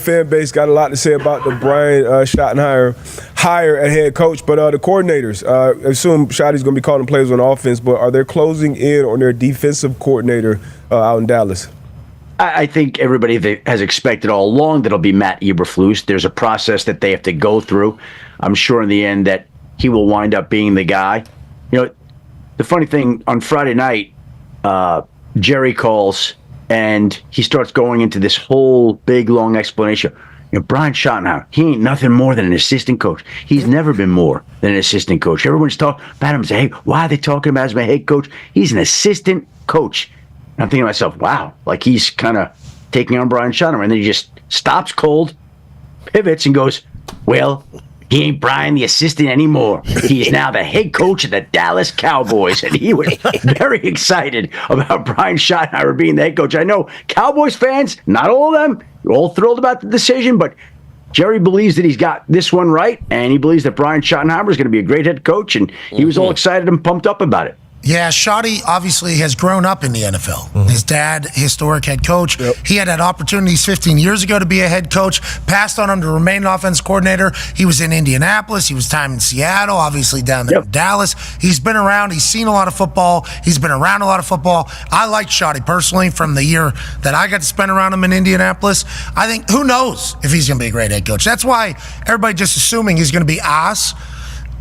fan base got a lot to say about the Brian Schottenheimer hire at head coach, but the coordinators, I assume Schotty's going to be calling plays on offense, but are they closing in on their defensive coordinator out in Dallas? I think everybody has expected all along that it'll be Matt Eberflus. There's a process that they have to go through. I'm sure in the end that he will wind up being the guy. You know, the funny thing, on Friday night, Jerry calls and he starts going into this whole big, long explanation. You know, Brian Schottenheimer, he ain't nothing more than an assistant coach. He's never been more than an assistant coach. Everyone's talking about him and say, hey, why are they talking about him as my head coach? He's an assistant coach. And I'm thinking to myself, wow, like he's kind of taking on Brian Schottenheimer. And then he just stops cold, pivots, and goes, well, he ain't Brian the assistant anymore. He is now the head coach of the Dallas Cowboys. And he was very excited about Brian Schottenheimer being the head coach. I know Cowboys fans, not all of them, are all thrilled about the decision, but Jerry believes that he's got this one right, and he believes that Brian Schottenheimer is going to be a great head coach, and he was all excited and pumped up about it. Yeah, Schotty obviously has grown up in the NFL. Mm-hmm. His dad, historic head coach. Yep. He had opportunities 15 years ago to be a head coach, passed on him to remain an offense coordinator. He was in Indianapolis. He was time in Seattle, obviously down there in Dallas. He's been around. He's seen a lot of football. He's been around a lot of football. I like Schotty personally from the year that I got to spend around him in Indianapolis. I think, who knows if he's going to be a great head coach. That's why everybody just assuming he's going to be ass.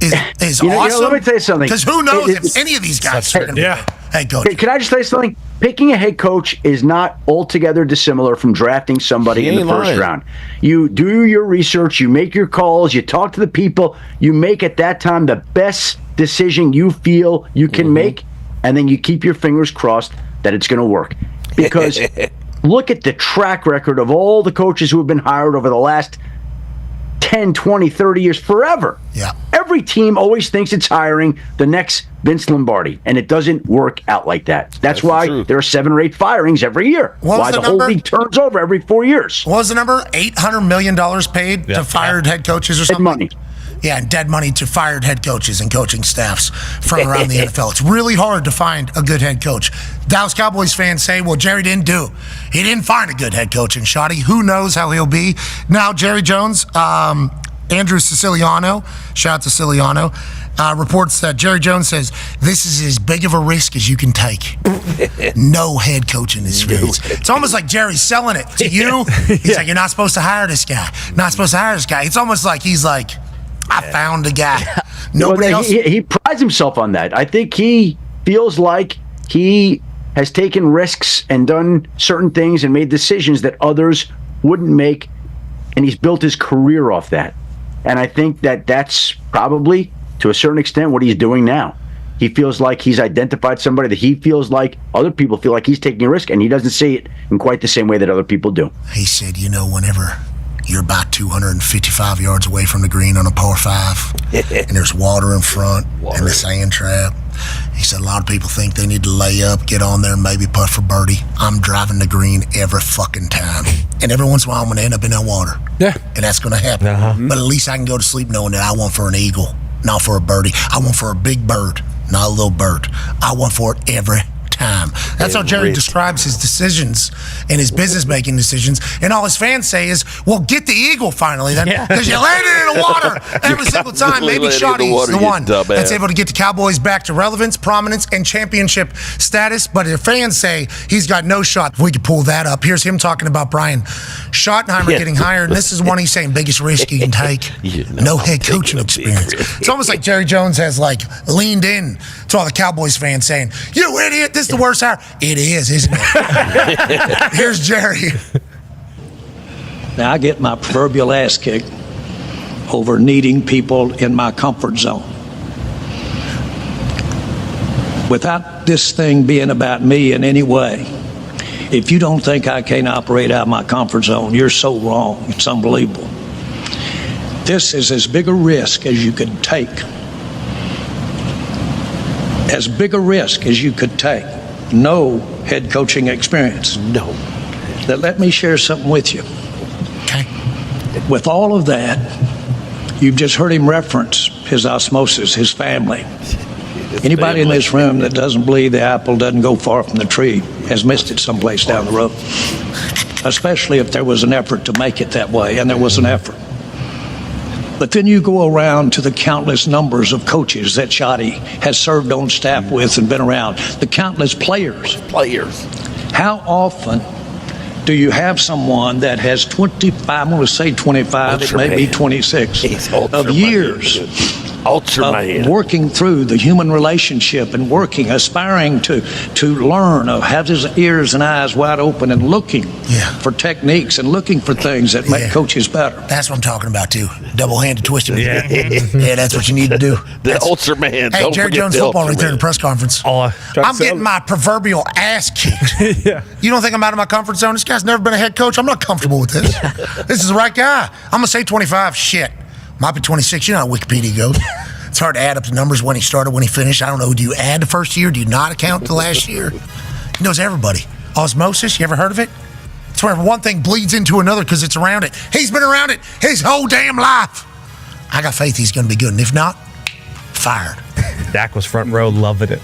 Is awesome. Let me tell you something. Because who knows if any of these guys are going to be head coach. Can I just tell you something? Picking a head coach is not altogether dissimilar from drafting somebody in the first round. You do your research, you make your calls, you talk to the people, you make at that time the best decision you feel you can make, and then you keep your fingers crossed that it's going to work. Because look at the track record of all the coaches who have been hired over the last 10, 20, 30 years, forever. Yeah. Every team always thinks it's hiring the next Vince Lombardi, and it doesn't work out like that. That's why there are 7 or 8 firings every year. Why the whole league turns over every 4 years. What was the number? $800 million paid to fired head coaches or something? Dead money. Yeah, dead money to fired head coaches and coaching staffs from around the NFL. It's really hard to find a good head coach. Dallas Cowboys fans say, well, Jerry didn't do. He didn't find a good head coach in Schotty. Who knows how he'll be? Now, Jerry Jones, Andrew Siciliano, shout out to Siciliano, reports that Jerry Jones says, this is as big of a risk as you can take. No head coaching experience. It's almost like Jerry's selling it to you. He's like, you're not supposed to hire this guy. Not supposed to hire this guy. It's almost like he's like, I found a guy. Nobody else. He prides himself on that. I think he feels like he has taken risks and done certain things and made decisions that others wouldn't make, and he's built his career off that. And I think that that's probably, to a certain extent, what he's doing now. He feels like he's identified somebody that he feels like other people feel like he's taking a risk, and he doesn't see it in quite the same way that other people do. He said, whenever you're about 255 yards away from the green on a par 5, and there's water in front and the sand trap. He said a lot of people think they need to lay up, get on there, and maybe putt for birdie. I'm driving the green every fucking time. And every once in a while I'm going to end up in that water. Yeah. And that's going to happen. Uh-huh. But at least I can go to sleep knowing that I went for an eagle, not for a birdie. I went for a big bird, not a little bird. I went for it every time. That's how Jerry describes his decisions and his business-making decisions. And all his fans say is, well, get the eagle finally then, because you landed in the water every single time. Maybe Schotty's the one that's able to get the Cowboys back to relevance, prominence, and championship status. But the fans say he's got no shot. We could pull that up. Here's him talking about Brian Schottenheimer getting hired. And this is one he's saying, biggest risk you can take. No head coaching experience. It's almost like Jerry Jones has leaned in to all the Cowboys fans saying, you idiot, this is the worst hire. It is, isn't it? Here's Jerry. Now, I get my proverbial ass kicked over needing people in my comfort zone. Without this thing being about me in any way, if you don't think I can't operate out of my comfort zone, you're so wrong. It's unbelievable. This is as big a risk as you could take. As big a risk as you could take. No head coaching experience. No. Now, let me share something with you. Okay. With all of that, you've just heard him reference his osmosis, his family. Anybody in this room that doesn't believe the apple doesn't go far from the tree has missed it someplace down the road. especially if there was an effort to make it that way, and there was an effort. But then you go around to the countless numbers of coaches that Schotty has served on staff with and been around, the countless players. How often do you have someone that has 25, I'm going to say 25, it may be 26, of years of working through the human relationship and working, aspiring to learn, of have his ears and eyes wide open and looking for techniques and looking for things that make coaches better. That's what I'm talking about, too. Double-handed twisting. Yeah, that's what you need to do. The Ultra Man. Hey, Jerry Jones football right there in the press conference. I'm getting my proverbial ass kicked. You don't think I'm out of my comfort zone? This guy's never been a head coach. I'm not comfortable with this. This is the right guy. I'm going to say 25. Shit. Might be 26. You know how Wikipedia goes. It's hard to add up the numbers when he started, when he finished. I don't know. Do you add the first year? Do you not account the last year? He knows everybody. Osmosis, you ever heard of it? It's where one thing bleeds into another because it's around it. He's been around it his whole damn life. I got faith he's going to be good. And if not, fired. Dak was front row, loving it.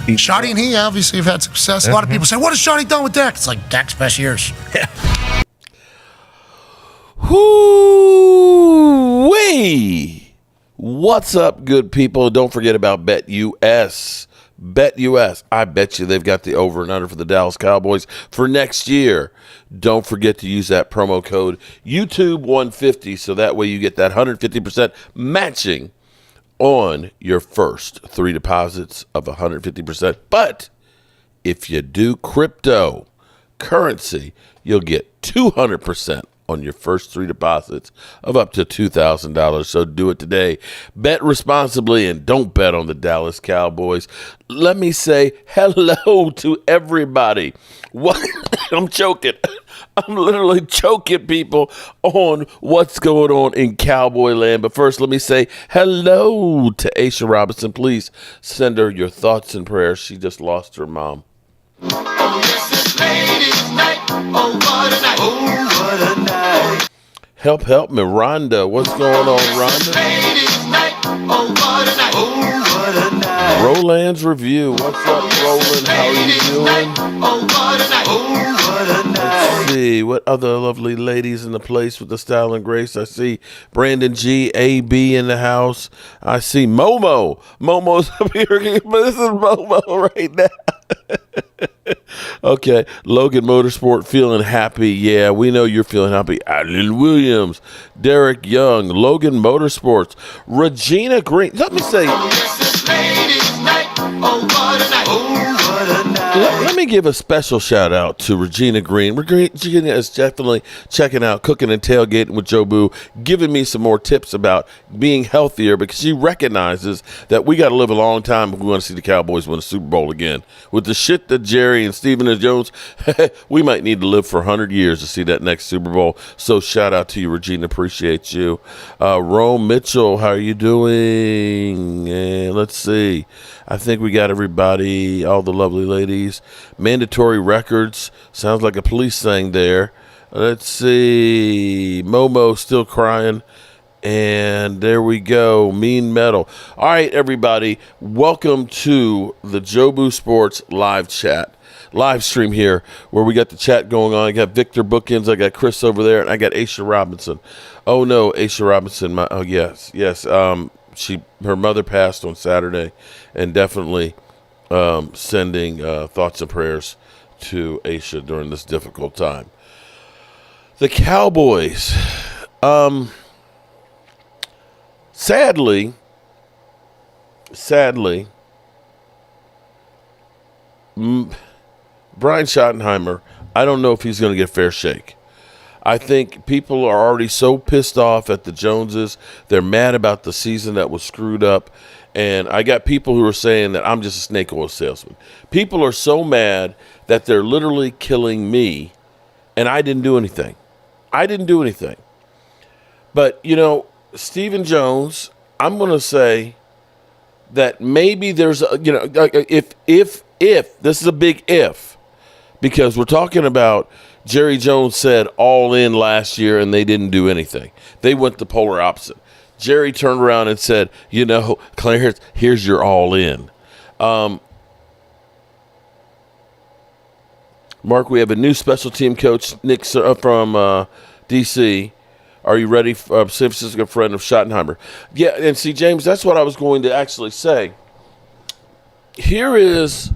Schotty and he obviously have had success. A lot of people say, what has Schotty done with Dak? It's like Dak's best years. Whoo-wee! What's up, good people? Don't forget about BetUS. BetUS. I bet you they've got the over and under for the Dallas Cowboys for next year. Don't forget to use that promo code YouTube150 so that way you get that 150% matching on your first 3 deposits of 150%. But if you do cryptocurrency, you'll get 200% on your first 3 deposits of up to $2,000. So do it today. Bet responsibly and don't bet on the Dallas Cowboys. Let me say hello to everybody. What? I'm choking. I'm literally choking people on what's going on in Cowboy land. But first, let me say hello to Aisha Robinson. Please send her your thoughts and prayers. She just lost her mom. Oh, yes, it's ladies' night. Oh, what a night. Oh, what a night. Help me, Rhonda. What's going on, Rhonda? Ladies' night. Oh, what a night. Oh, what a night. Roland's Review. What's up, Roland? How are you doing? Oh, what a night. Oh, what a night. Let's see. What other lovely ladies in the place with the style and grace? I see Brandon G, AB in the house. I see Momo. Momo's up here. This is Momo right now. Okay, Logan Motorsport feeling happy. Yeah, we know you're feeling happy. Alan Williams, Derek Young, Logan Motorsports, Regina Green. Let me say, Oh, yes, it's ladies' night. Oh, what a night. Oh, what a night. let me give a special shout out to Regina Green. Regina is definitely checking out Cooking and Tailgating with Joe Boo, giving me some more tips about being healthier because she recognizes that we got to live a long time if we want to see the Cowboys win a Super Bowl again. With the shit that Jerry and Stephen and Jones, we might need to live for 100 years to see that next Super Bowl. So shout out to you, Regina. Appreciate you. Rome Mitchell, how are you doing? And let's see. I think we got everybody, all the lovely ladies. Mandatory Records. Sounds like a police thing there. Let's see. Momo still crying. And there we go. Mean Metal. All right, everybody. Welcome to the Joe Boo Sports live chat. Live stream here where we got the chat going on. I got Victor Bookins. I got Chris over there. And I got Aisha Robinson. Oh, no. Aisha Robinson. Yes. Her mother passed on Saturday. And definitely sending thoughts and prayers to Aisha during this difficult time. The Cowboys. Sadly, Brian Schottenheimer, I don't know if he's going to get a fair shake. I think people are already so pissed off at the Joneses. They're mad about the season that was screwed up. And I got people who are saying that I'm just a snake oil salesman. People are so mad that they're literally killing me, and I didn't do anything. But, you know, Stephen Jones, I'm going to say that maybe there's a, you know, if this is a big if, because we're talking about Jerry Jones said all in last year and they didn't do anything. They went the polar opposite. Jerry turned around and said, you know, Clarence, here's your all in. Mark, we have a new special team coach, Nick from D.C. Are you ready? San Francisco friend of Schottenheimer. Yeah, and see, James, that's what I was going to actually say. Here is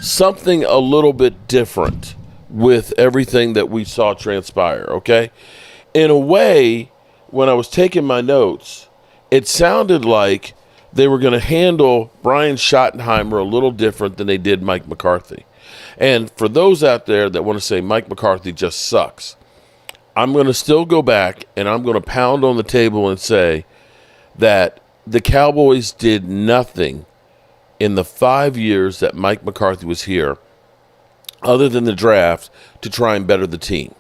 something a little bit different with everything that we saw transpire, okay? In a way, when I was taking my notes, it sounded like they were going to handle Brian Schottenheimer a little different than they did Mike McCarthy. And for those out there that want to say Mike McCarthy just sucks, I'm going to still go back and I'm going to pound on the table and say that the Cowboys did nothing in the 5 years that Mike McCarthy was here other than the draft to try and better the team.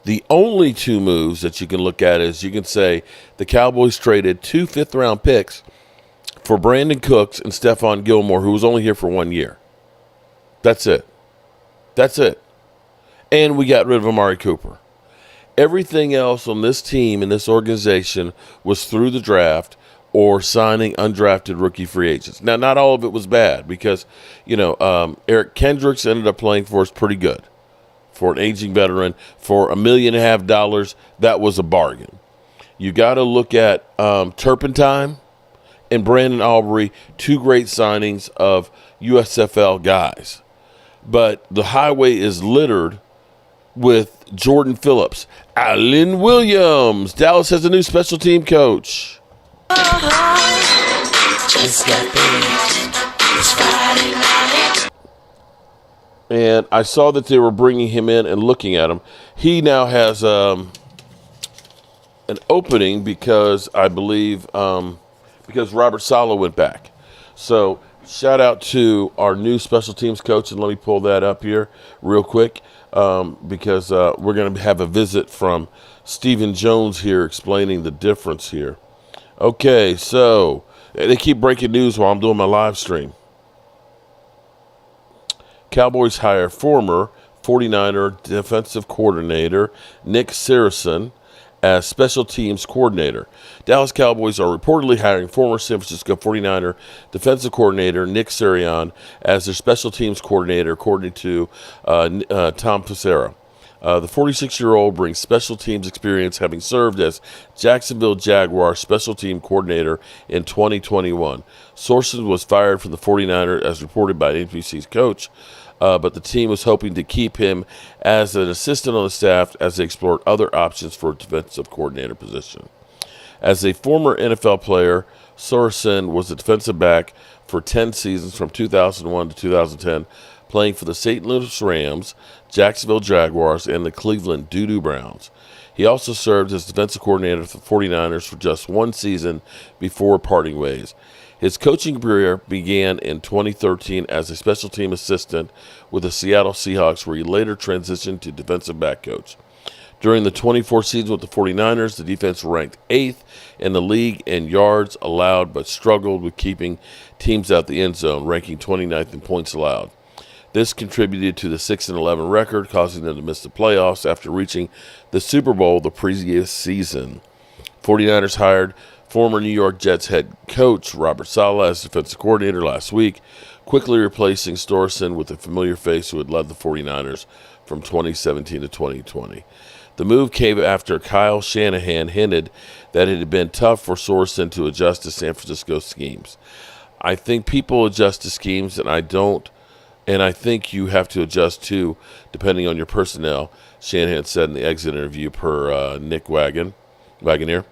The only two moves that you can look at is you can say the Cowboys traded 2 fifth-round picks for Brandon Cooks and Stephon Gilmore, who was only here for 1 year. That's it. That's it. And we got rid of Amari Cooper. Everything else on this team and this organization was through the draft or signing undrafted rookie free agents. Now, not all of it was bad because, Eric Kendricks ended up playing for us pretty good. For an aging veteran, for $1.5 million, that was a bargain. You got to look at Turpentine and Brandon Aubrey, 2 great signings of USFL guys. But the highway is littered with Jordan Phillips. Allen Williams. Dallas has a new special team coach. And I saw that they were bringing him in and looking at him. He now has an opening because I believe because Robert Saleh went back. So shout out to our new special teams coach, and let me pull that up here real quick because we're going to have a visit from Stephen Jones here explaining the difference here. Okay, so they keep breaking news while I'm doing my live stream. Cowboys hire former 49er defensive coordinator Nick Sirianni as special teams coordinator. Dallas Cowboys are reportedly hiring former San Francisco 49er defensive coordinator Nick Sirianni as their special teams coordinator, according to Tom Pacera. The 46-year-old brings special teams experience, having served as Jacksonville Jaguars special team coordinator in 2021. Sorensen was fired from the 49ers, as reported by NBC's coach, but the team was hoping to keep him as an assistant on the staff as they explored other options for a defensive coordinator position. As a former NFL player, Sorensen was a defensive back for 10 seasons from 2001 to 2010, playing for the St. Louis Rams, Jacksonville Jaguars, and the Cleveland Doo-Doo Browns. He also served as defensive coordinator for the 49ers for just 1 season before parting ways. His coaching career began in 2013 as a special team assistant with the Seattle Seahawks, where he later transitioned to defensive back coach. During the 24 season with the 49ers, the defense ranked 8th in the league in yards allowed, but struggled with keeping teams out the end zone, ranking 29th in points allowed. This contributed to the 6-11 record, causing them to miss the playoffs after reaching the Super Bowl the previous season. 49ers hired former New York Jets head coach Robert Saleh as defensive coordinator last week, quickly replacing Sorensen with a familiar face who had led the 49ers from 2017 to 2020. The move came after Kyle Shanahan hinted that it had been tough for Sorensen to adjust to San Francisco schemes. I think people adjust to schemes, and I don't. And I think you have to adjust too, depending on your personnel, Shanahan said in the exit interview per Nick Wagoner.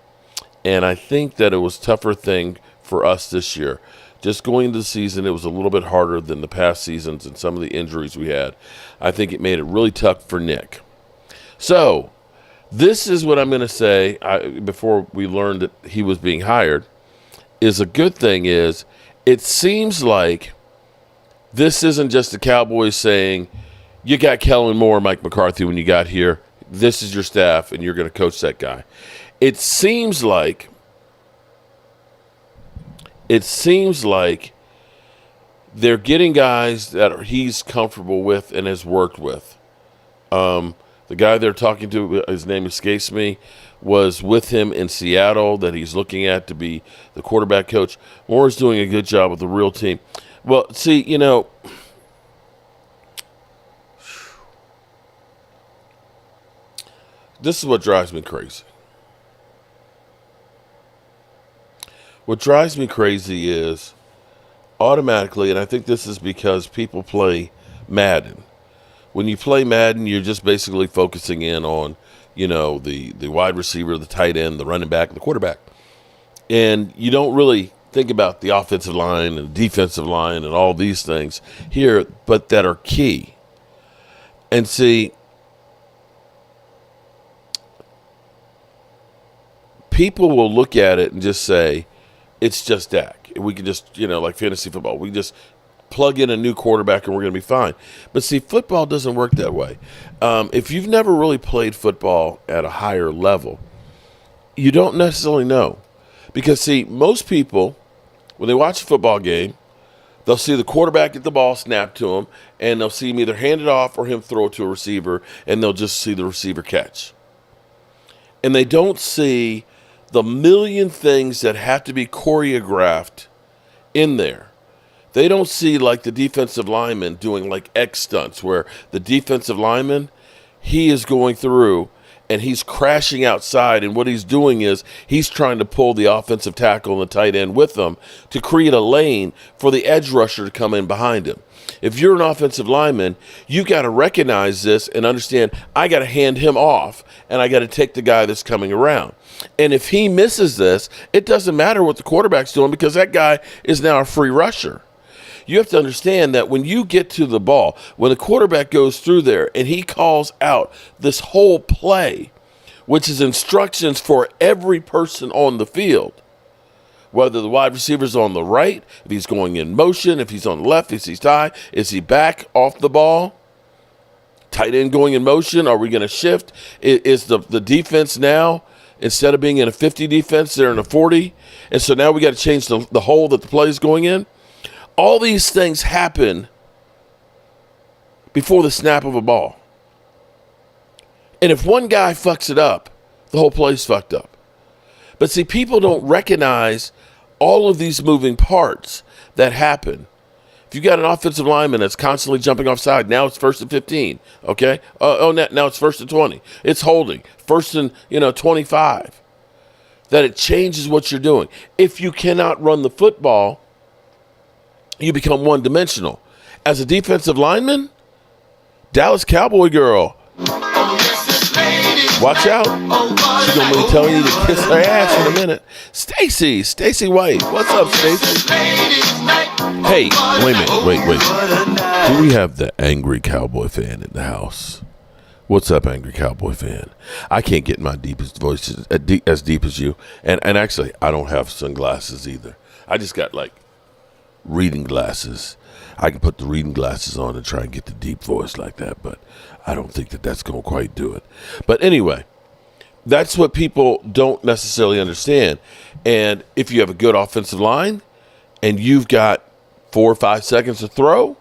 And I think that it was a tougher thing for us this year. Just going into the season, it was a little bit harder than the past seasons and some of the injuries we had. I think it made it really tough for Nick. So, this is what I'm going to say before we learned that he was being hired, is a good thing is it seems like this isn't just the Cowboys saying, you got Kellen Moore, Mike McCarthy when you got here. This is your staff, and you're going to coach that guy. It seems like they're getting guys that he's comfortable with and has worked with. The guy they're talking to, his name escapes me, was with him in Seattle that he's looking at to be the quarterback coach. Moore's doing a good job with the real team. Well, see, This is what drives me crazy. What drives me crazy is automatically, and I think this is because people play Madden. When you play Madden, you're just basically focusing in on, the wide receiver, the tight end, the running back, the quarterback. And you don't really think about the offensive line and defensive line and all these things here, but that are key. And see, people will look at it and just say, it's just Dak. We can just, like fantasy football, we just plug in a new quarterback and we're going to be fine. But see, football doesn't work that way. If you've never really played football at a higher level, you don't necessarily know. Because, see, most people, when they watch a football game, they'll see the quarterback get the ball snapped to him, and they'll see him either hand it off or him throw it to a receiver, and they'll just see the receiver catch. And they don't see the million things that have to be choreographed in there. They don't see like the defensive lineman doing like X stunts where the defensive lineman, he is going through and he's crashing outside, and what he's doing is he's trying to pull the offensive tackle and the tight end with him to create a lane for the edge rusher to come in behind him. If you're an offensive lineman, you got to recognize this and understand I got to hand him off and I got to take the guy that's coming around. And if he misses this, it doesn't matter what the quarterback's doing because that guy is now a free rusher. You have to understand that when you get to the ball, when the quarterback goes through there and he calls out this whole play, which is instructions for every person on the field, whether the wide receiver's on the right, if he's going in motion, if he's on the left, is he tied, is he back off the ball, tight end going in motion, are we going to shift? Is the defense now, instead of being in a 50 defense, they're in a 40, and so now we got to change the hole that the play is going in? All these things happen before the snap of a ball. And if one guy fucks it up, the whole play's fucked up. But see, people don't recognize all of these moving parts that happen. If you got an offensive lineman that's constantly jumping offside, now it's 1st and 15, okay? Now it's 1st and 20. It's holding. 1st and 25. That it changes what you're doing. If you cannot run the football, you become one-dimensional. As a defensive lineman, Dallas Cowboy girl, watch out. She's going to be telling you to kiss her ass in a minute. Stacy White. What's up, Stacy? Hey, wait a minute. Wait. Do we have the angry Cowboy fan in the house? What's up, angry Cowboy fan? I can't get my deepest voice as deep as you. And actually, I don't have sunglasses either. I just got like reading glasses. I can put the reading glasses on and try and get the deep voice like that, but I don't think that's going to quite do it. But anyway, that's what people don't necessarily understand. And if you have a good offensive line and you've got 4 or 5 seconds to throw,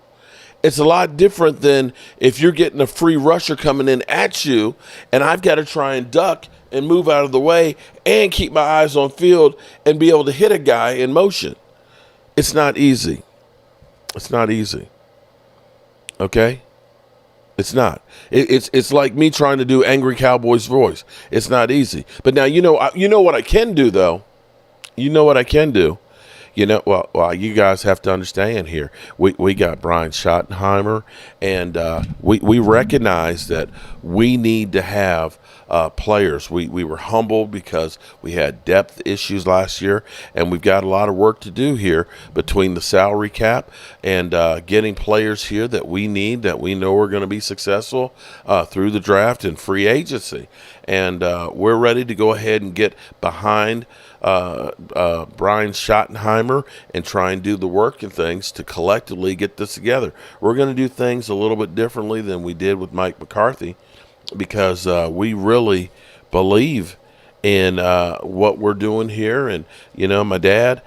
it's a lot different than if you're getting a free rusher coming in at you and I've got to try and duck and move out of the way and keep my eyes on field and be able to hit a guy in motion. It's not easy. It's not easy. Okay? It's not. It's like me trying to do angry Cowboy's voice. It's not easy. But now you know what I can do though. You know what I can do. Well, you guys have to understand here. We got Brian Schottenheimer, and we recognize that we need to have players. We were humbled because we had depth issues last year, and we've got a lot of work to do here between the salary cap and getting players here that we need, that we know are going to be successful through the draft and free agency. And we're ready to go ahead and get behind Brian Schottenheimer and try and do the work and things to collectively get this together. We're going to do things a little bit differently than we did with Mike McCarthy because we really believe in what we're doing here. And, my dad,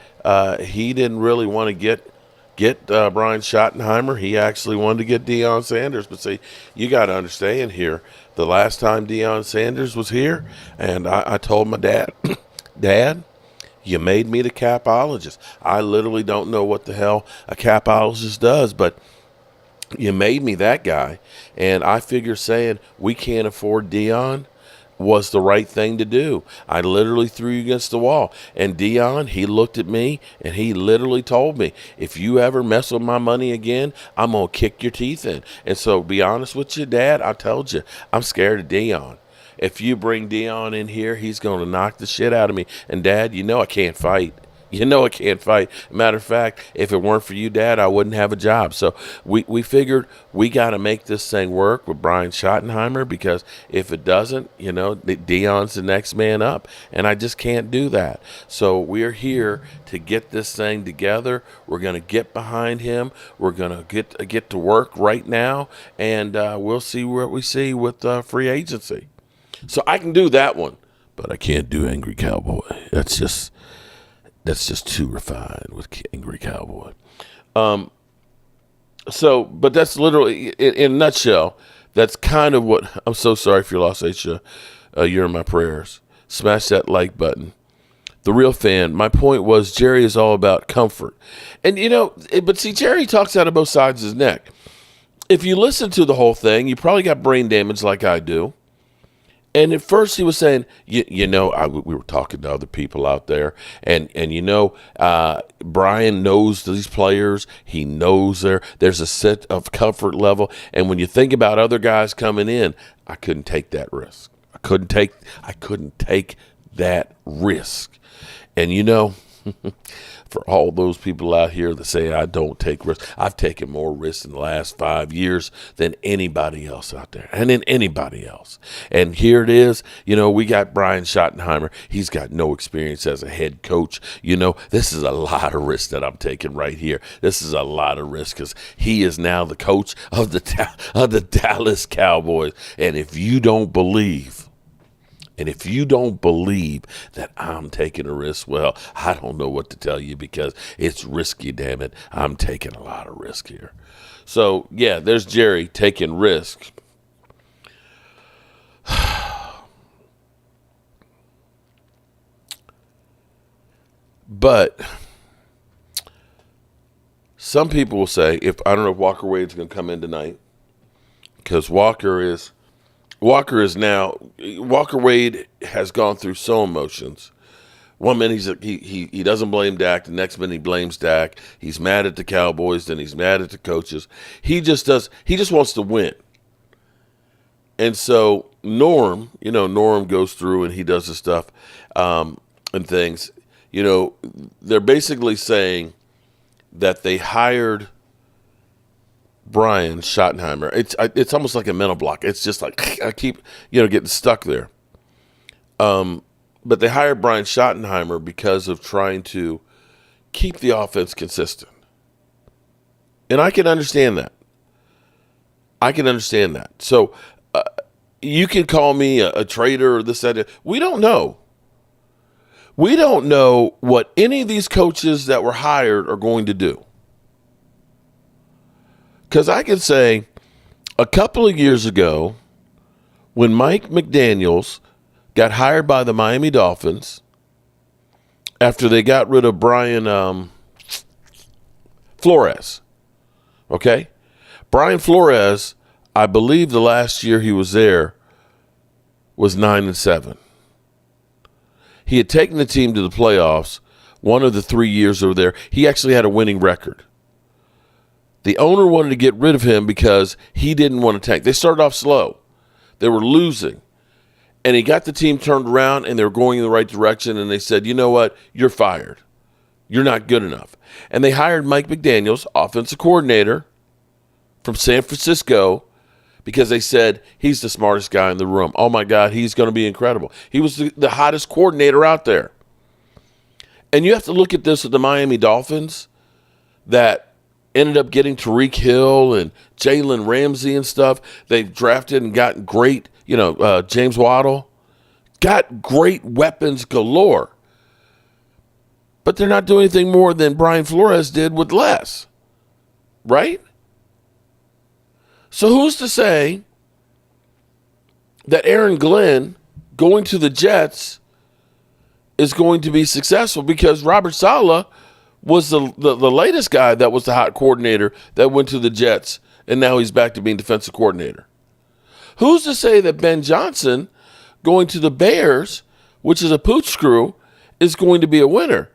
he didn't really want to get Brian Schottenheimer. He actually wanted to get Deion Sanders. But see, you got to understand here, the last time Deion Sanders was here, and I told my dad, Dad, you made me the capologist. I literally don't know what the hell a capologist does, but you made me that guy. And I figure saying we can't afford Deion, was the right thing to do. I literally threw you against the wall. And Dion, he looked at me and he literally told me, if you ever mess with my money again, I'm going to kick your teeth in. And so, be honest with you, Dad, I told you, I'm scared of Dion. If you bring Dion in here, he's going to knock the shit out of me. And, Dad, you know I can't fight. You know I can't fight. Matter of fact, if it weren't for you, Dad, I wouldn't have a job. So we figured we got to make this thing work with Brian Schottenheimer, because if it doesn't, you know, Dion's the next man up, and I just can't do that. So we're here to get this thing together. We're going to get behind him. We're going to get to work right now, and we'll see what we see with free agency. So I can do that one, but I can't do Angry Cowboy. That's just too refined with Angry Cowboy. But that's literally, in a nutshell, that's kind of what, I'm so sorry for your loss, Aisha. You're in my prayers. Smash that like button. The Real Fan, my point was Jerry is all about comfort. And, you know, but see, Jerry talks out of both sides of his neck. If you listen to the whole thing, you probably got brain damage like I do. And at first he was saying, we were talking to other people out there, and Brian knows these players. He knows there's a set of comfort level. And when you think about other guys coming in, I couldn't take that risk. I couldn't take that risk. And for all those people out here that say I don't take risks, I've taken more risks in the last 5 years than anybody else out there, and in anybody else. And here it is, we got Brian Schottenheimer. He's got no experience as a head coach. This is a lot of risk that I'm taking right here. This is a lot of risk because he is now the coach of the Dallas Cowboys. And if you don't believe that I'm taking a risk, well, I don't know what to tell you, because it's risky, damn it. I'm taking a lot of risk here. So, yeah, there's Jerry taking risk. But some people will say, I don't know if Walker Wade's going to come in tonight, because Walker Wade has gone through so emotions. One minute he doesn't blame Dak. The next minute he blames Dak. He's mad at the Cowboys. Then he's mad at the coaches. He just wants to win. And so Norm goes through and he does the stuff and things. They're basically saying that they hired Brian Schottenheimer. It's almost like a mental block. It's just like I keep getting stuck there. But they hired Brian Schottenheimer because of trying to keep the offense consistent, and I can understand that. So you can call me a traitor or this, that. We don't know. We don't know what any of these coaches that were hired are going to do. Because I can say a couple of years ago, when Mike McDaniels got hired by the Miami Dolphins after they got rid of Brian Flores, okay? Brian Flores, I believe the last year he was there was 9-7. He had taken the team to the playoffs one of the 3 years over there. He actually had a winning record. The owner wanted to get rid of him because he didn't want to tank. They started off slow. They were losing. And he got the team turned around, and they were going in the right direction, and they said, you know what? You're fired. You're not good enough. And they hired Mike McDaniels, offensive coordinator from San Francisco, because they said he's the smartest guy in the room. Oh, my God, he's going to be incredible. He was the hottest coordinator out there. And you have to look at this with the Miami Dolphins that ended up getting Tyreek Hill and Jalen Ramsey and stuff. They drafted and got great, James Waddle. Got great weapons galore. But they're not doing anything more than Brian Flores did with less. Right? So who's to say that Aaron Glenn going to the Jets is going to be successful? Because Robert Saleh was the latest guy that was the hot coordinator that went to the Jets, and now he's back to being defensive coordinator. Who's to say that Ben Johnson going to the Bears, which is a pooch screw, is going to be a winner.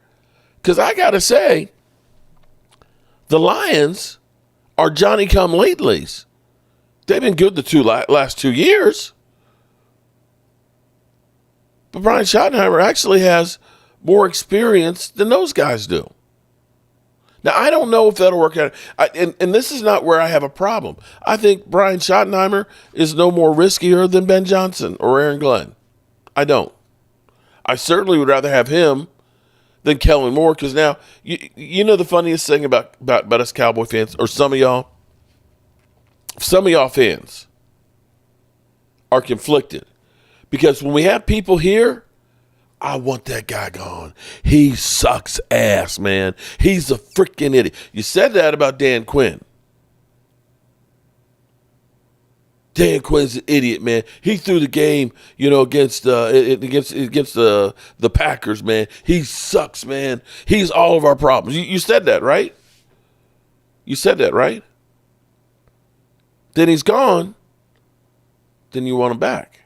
Because I got to say, the Lions are Johnny-come-latelys. They've been good the last 2 years. But Brian Schottenheimer actually has more experience than those guys do. Now, I don't know if that'll work out. And this is not where I have a problem. I think Brian Schottenheimer is no more riskier than Ben Johnson or Aaron Glenn. I don't. I certainly would rather have him than Kellen Moore, because now, you know the funniest thing about us Cowboy fans, or some of y'all fans are conflicted. Because when we have people here, I want that guy gone. He sucks ass, man. He's a freaking idiot. You said that about Dan Quinn. Dan Quinn's an idiot, man. He threw the game, against the Packers, man. He sucks, man. He's all of our problems. You said that, right? You said that, right? Then he's gone. Then you want him back.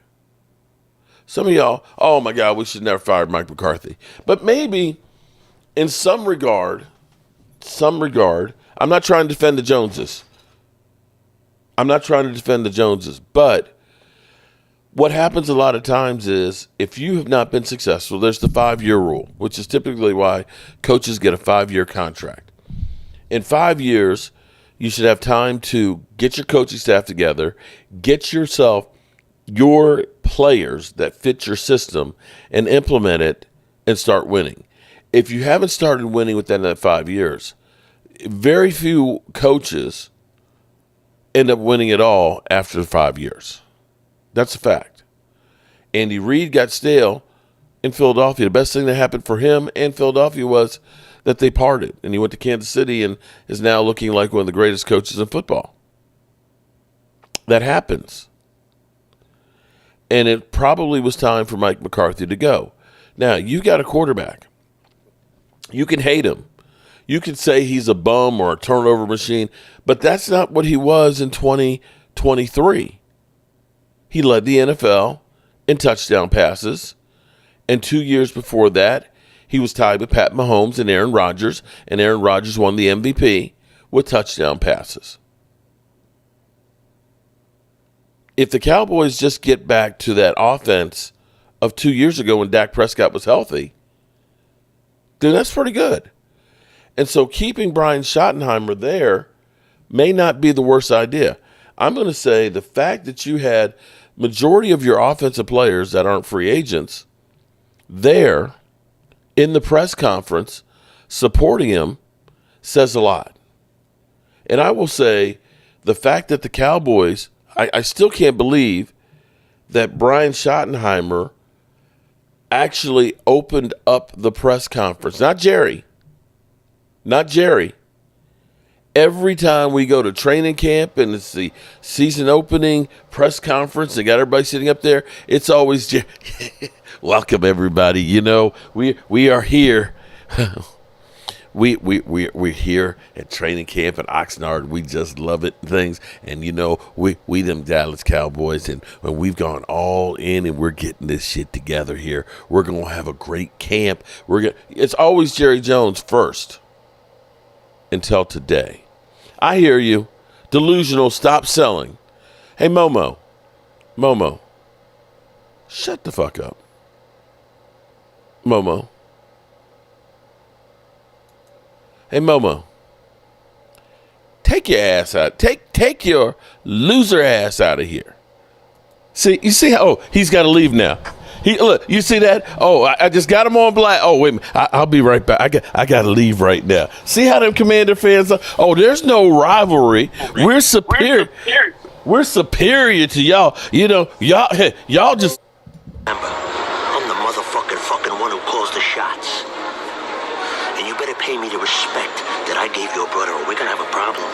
Some of y'all, oh my God, we should never fire Mike McCarthy. But maybe in some regard, I'm not trying to defend the Joneses. But what happens a lot of times is if you have not been successful, there's the 5-year rule, which is typically why coaches get a 5-year contract. In 5 years, you should have time to get your coaching staff together, get your players that fit your system and implement it and start winning. If you haven't started winning within that 5 years, very few coaches end up winning it all after 5 years. That's a fact. Andy Reid got stale in Philadelphia. The best thing that happened for him and Philadelphia was that they parted, and he went to Kansas City and is now looking like one of the greatest coaches in football. That happens. And it probably was time for Mike McCarthy to go. Now, you got a quarterback. You can hate him. You can say he's a bum or a turnover machine, but that's not what he was in 2023. He led the NFL in touchdown passes, and 2 years before that, he was tied with Pat Mahomes and Aaron Rodgers won the MVP with touchdown passes. If the Cowboys just get back to that offense of 2 years ago when Dak Prescott was healthy, then that's pretty good. And so keeping Brian Schottenheimer there may not be the worst idea. I'm going to say the fact that you had majority of your offensive players that aren't free agents there in the press conference supporting him says a lot. And I will say the fact that the Cowboys, I still can't believe that Brian Schottenheimer actually opened up the press conference. Not Jerry. Every time we go to training camp and it's the season opening press conference, they got everybody sitting up there, it's always Jerry. Welcome, everybody. We are here. We're here at training camp at Oxnard. We just love it, things. And, we them Dallas Cowboys, and when we've gone all in and we're getting this shit together here, we're going to have a great camp. It's always Jerry Jones first until today. I hear you. Delusional, stop selling. Hey, Momo, shut the fuck up. Momo. Hey, Momo, take your ass out. Take your loser ass out of here. You see how, he's got to leave now. Look, you see that? Oh, I just got him on black. Oh, wait a minute. I'll be right back. I got to leave right now. See how them Commander fans are? Oh, there's no rivalry. We're superior. We're superior to y'all. Y'all just. Remember, I'm the fucking one who calls the shots. And you better pay me the respect that I gave your brother, or we're gonna have a problem.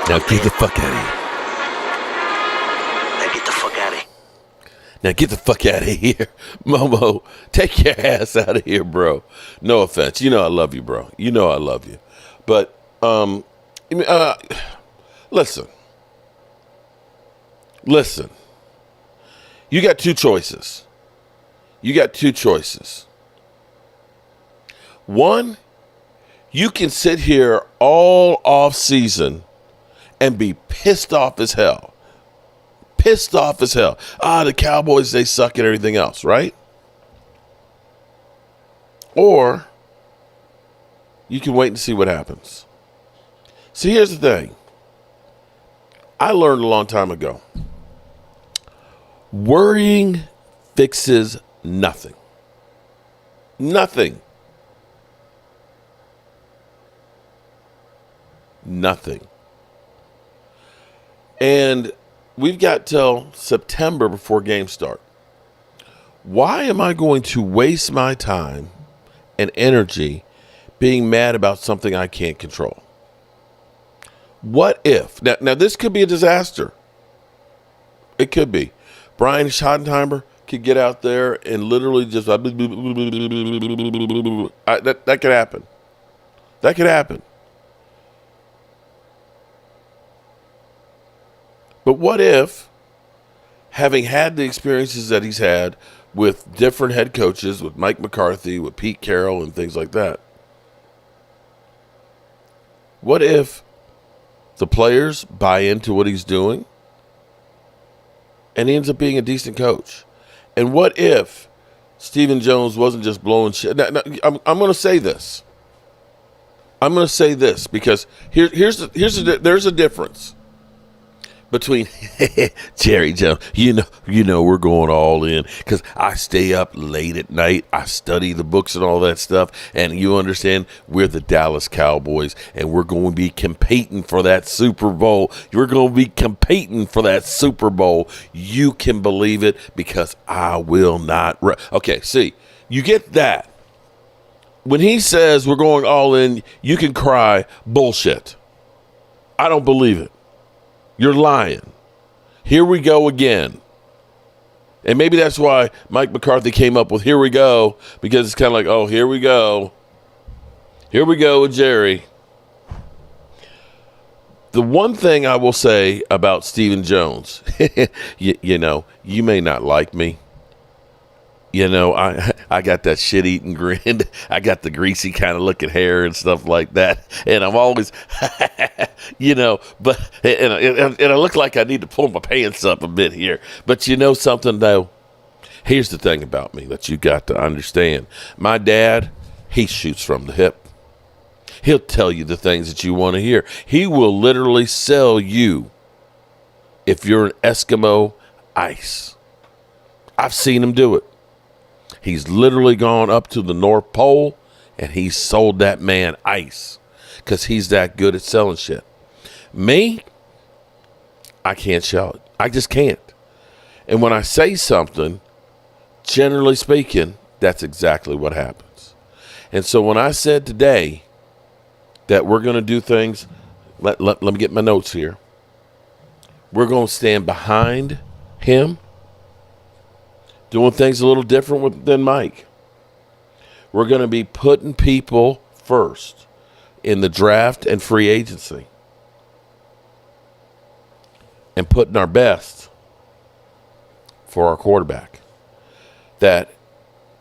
Now get the fuck out of here. Now get the fuck out of here. Now get the fuck out of here. Momo, take your ass out of here, bro. No offense. I love you, bro. I love you. But, listen. You got two choices. One, you can sit here all off season and be pissed off as hell. The Cowboys, they suck and everything else, right? Or you can wait and see what happens. See, here's the thing. I learned a long time ago. Worrying fixes nothing. Nothing. And we've got till September before games start. Why am I going to waste my time and energy being mad about something I can't control? What if? Now this could be a disaster. It could be. Brian Schottenheimer could get out there and literally just that could happen. That could happen. But what if, having had the experiences that he's had with different head coaches, with Mike McCarthy, with Pete Carroll, and things like that, what if the players buy into what he's doing and he ends up being a decent coach? And what if Stephen Jones wasn't just blowing shit? Now, I'm going to say this. Because there's a difference between Jerry Jones. You know, we're going all in because I stay up late at night. I study the books and all that stuff. And you understand, we're the Dallas Cowboys, and we're going to be competing for that Super Bowl. You can believe it, because I will not. Okay, see, you get that. When he says we're going all in, you can cry bullshit. I don't believe it. You're lying. Here we go again. And maybe that's why Mike McCarthy came up with here we go, because it's kind of like, oh, here we go. Here we go with Jerry. The one thing I will say about Stephen Jones, you know, you may not like me. You know, I got that shit-eating grin. I got the greasy kind of looking hair and stuff like that. And I'm always, you know, but and I look like I need to pull my pants up a bit here. But you know something, though? Here's the thing about me that you got to understand. My dad, he shoots from the hip. He'll tell you the things that you want to hear. He will literally sell you, if you're an Eskimo, ice. I've seen him do it. He's literally gone up to the North Pole and he's sold that man ice because he's that good at selling shit. Me, I can't sell it. I just can't. And when I say something, generally speaking, that's exactly what happens. And so when I said today that we're going to do things, let me get my notes here. We're going to stand behind him, doing things a little different than Mike. We're going to be putting people first in the draft and free agency, and putting our best for our quarterback. That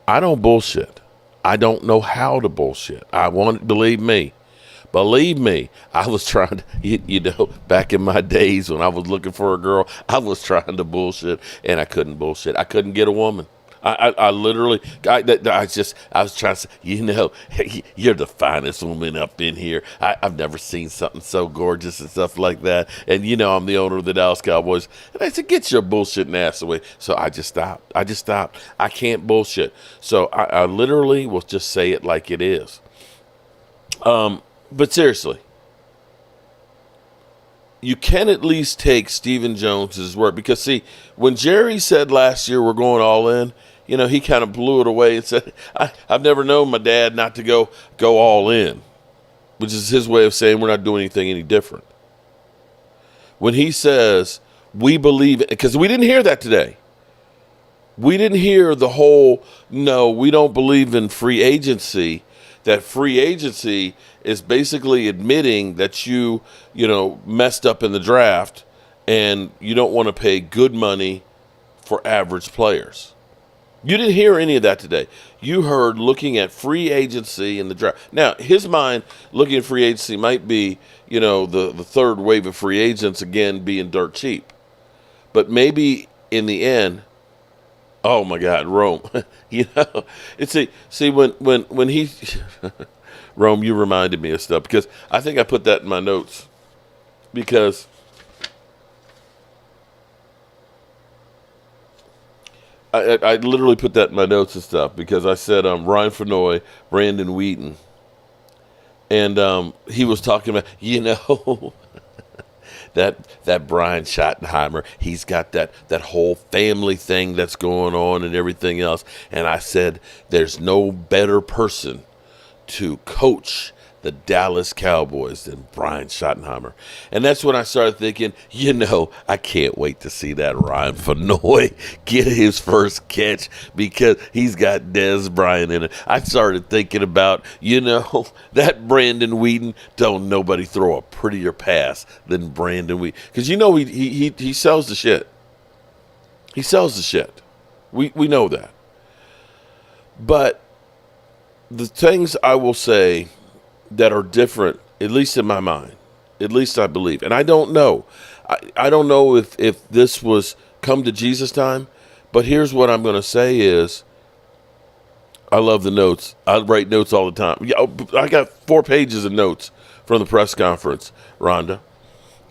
I don't bullshit. I don't know how to bullshit. Believe me, I was trying to, you know, back in my days when I was looking for a girl, I was trying to bullshit, and I couldn't bullshit. I couldn't get a woman. I literally, I was trying to say, you know, you're the finest woman up in here. I've never seen something so gorgeous and stuff like that. And, you know, I'm the owner of the Dallas Cowboys. And I said, get your bullshitting ass away. So I just stopped. I can't bullshit. So I literally will just say it like it is. But seriously, you can at least take Stephen Jones's word, because see, when Jerry said last year we're going all in, you know, he kind of blew it away and said, I've never known my dad not to go all in, which is his way of saying we're not doing anything any different. When he says we believe it, because we didn't hear that today. We didn't hear the whole, no, we don't believe in free agency. That free agency is basically admitting that you know, messed up in the draft and you don't want to pay good money for average players. You didn't hear any of that today. You heard looking at free agency and the draft. Now, his mind looking at free agency might be, the third wave of free agents again being dirt cheap. But maybe in the end, oh my God, Rome. It's see when he Rome, you reminded me of stuff because I think I put that in my notes because I literally put that in my notes and stuff because I said Ryan Fenoy, Brandon Wheaton, and he was talking about that Brian Schottenheimer. He's got that whole family thing that's going on and everything else. And I said there's no better person to coach the Dallas Cowboys than Brian Schottenheimer. And that's when I started thinking, I can't wait to see that Ryan Fenoy get his first catch because he's got Dez Bryant in it. I started thinking about, that Brandon Wheaton, don't nobody throw a prettier pass than Brandon Wheaton. Because he sells the shit. He sells the shit. We know that. But the things I will say that are different, at least in my mind, at least I believe. And I don't know. I don't know if this was come to Jesus time, but here's what I'm going to say is I love the notes. I write notes all the time. Yeah, I got 4 pages of notes from the press conference, Rhonda,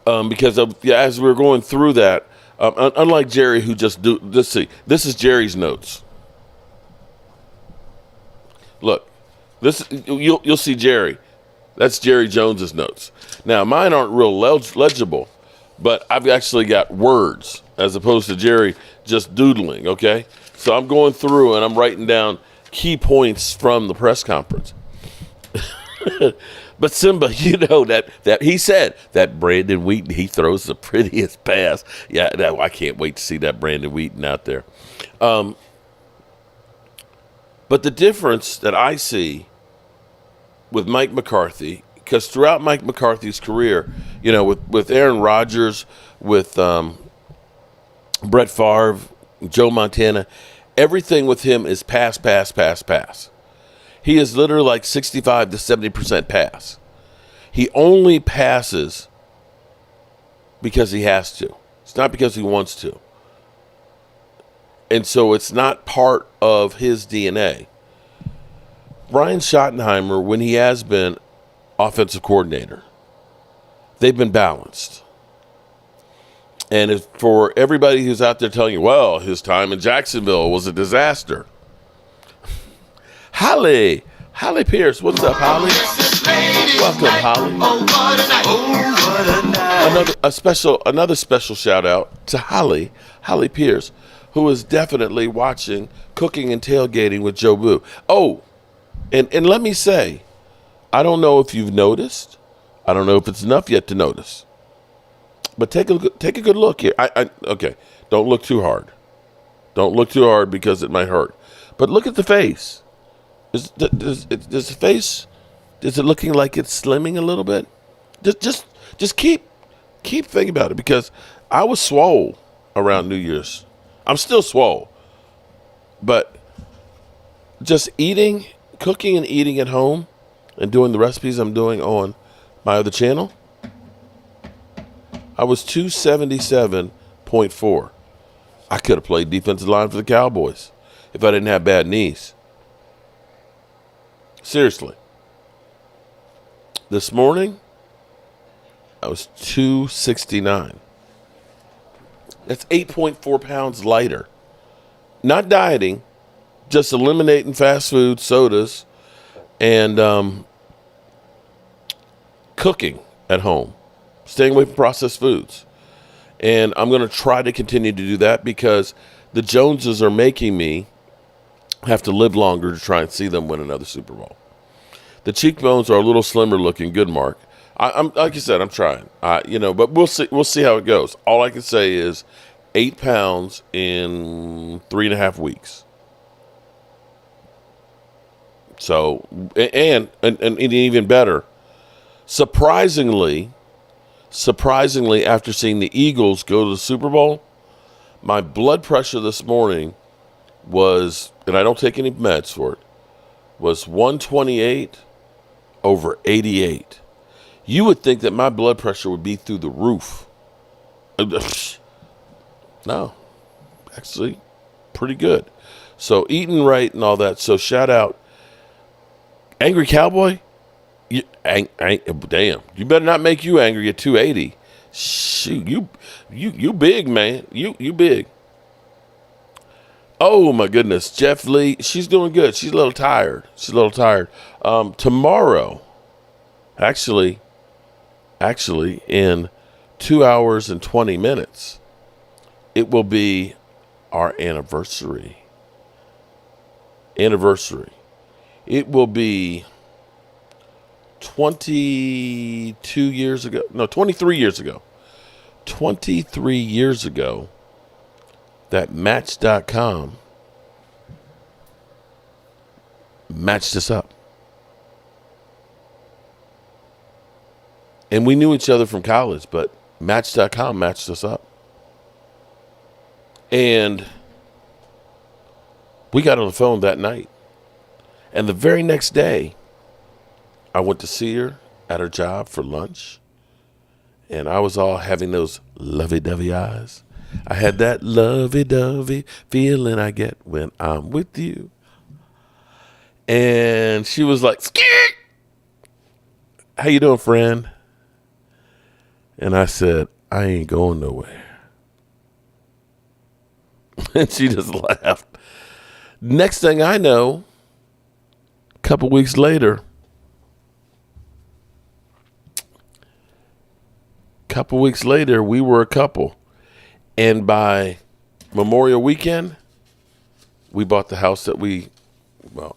because as we were going through that, unlike Jerry who let's see, this is Jerry's notes. Look, this you'll see Jerry. That's Jerry Jones's notes. Now, mine aren't real legible, but I've actually got words as opposed to Jerry just doodling, okay? So I'm going through and I'm writing down key points from the press conference. But Simba, that he said that Brandon Wheaton, he throws the prettiest pass. Yeah, I can't wait to see that Brandon Wheaton out there. But the difference that I see with Mike McCarthy, because throughout Mike McCarthy's career, with Aaron Rodgers, with Brett Favre, Joe Montana, everything with him is pass, pass, pass, pass. He is literally like 65 to 70% pass. He only passes because he has to. It's not because he wants to. And so it's not part of his DNA. Brian Schottenheimer, when he has been offensive coordinator, they've been balanced. And for everybody who's out there telling you, well, his time in Jacksonville was a disaster. Holly Pierce, what's up, Holly? Welcome, Holly. Another special shout out to Holly Pierce, who is definitely watching Cooking and Tailgating with Joe Boo. Oh, and let me say, I don't know if you've noticed. I don't know if it's enough yet to notice. But take a good look here. Okay, don't look too hard. Don't look too hard because it might hurt. But look at the face. Does the face? Is it looking like it's slimming a little bit? Just keep thinking about it because I was swole around New Year's. I'm still swole, but just cooking and eating at home, and doing the recipes I'm doing on my other channel. I was 277.4. I could have played defensive line for the Cowboys if I didn't have bad knees. Seriously. This morning, I was 269. That's 8.4 pounds lighter. Not dieting, just eliminating fast food, sodas, and cooking at home. Staying away from processed foods. And I'm going to try to continue to do that because the Joneses are making me have to live longer to try and see them win another Super Bowl. The cheekbones are a little slimmer looking. Good, Mark. I'm like you said, I'm trying. But we'll see. We'll see how it goes. All I can say is 8 pounds in 3.5 weeks. So, and even better, surprisingly, after seeing the Eagles go to the Super Bowl, My blood pressure this morning was, and I don't take any meds for it, was 128 over 88. You would think that my blood pressure would be through the roof. No, actually, pretty good. So eating right and all that. So shout out, Angry Cowboy. Damn, you better not make you angry at 280. Shoot, you big, man. You big. Oh my goodness, Jeff Lee. She's doing good. She's a little tired. Tomorrow, actually, in 2 hours and 20 minutes, it will be our anniversary. It will be 23 years ago that Match.com matched us up. And we knew each other from college, but Match.com matched us up. And we got on the phone that night. And the very next day, I went to see her at her job for lunch. And I was all having those lovey-dovey eyes. I had that lovey-dovey feeling I get when I'm with you. And she was like, "Skeet! How you doing, friend?" And I said, "I ain't going nowhere." And she just laughed. Next thing I know, a couple weeks later, we were a couple. And by Memorial Weekend, we bought the house that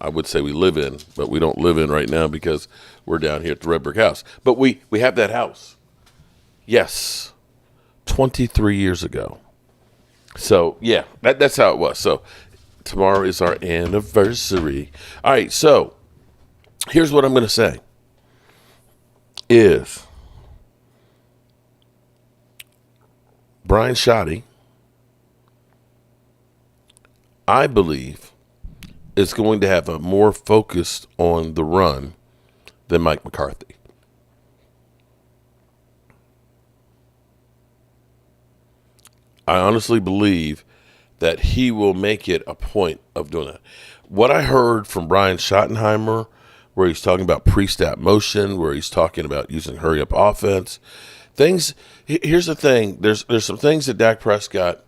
I would say we live in, but we don't live in right now because we're down here at the Red Brick House. But we have that house. Yes, 23 years ago. So, yeah, that's how it was. So, tomorrow is our anniversary. All right, so here's what I'm going to say is Brian Schotty, I believe, is going to have a more focused on the run than Mike McCarthy. I honestly believe that he will make it a point of doing that. What I heard from Brian Schottenheimer, where he's talking about pre-snap motion, where he's talking about using hurry-up offense, here's the thing. There's some things that Dak Prescott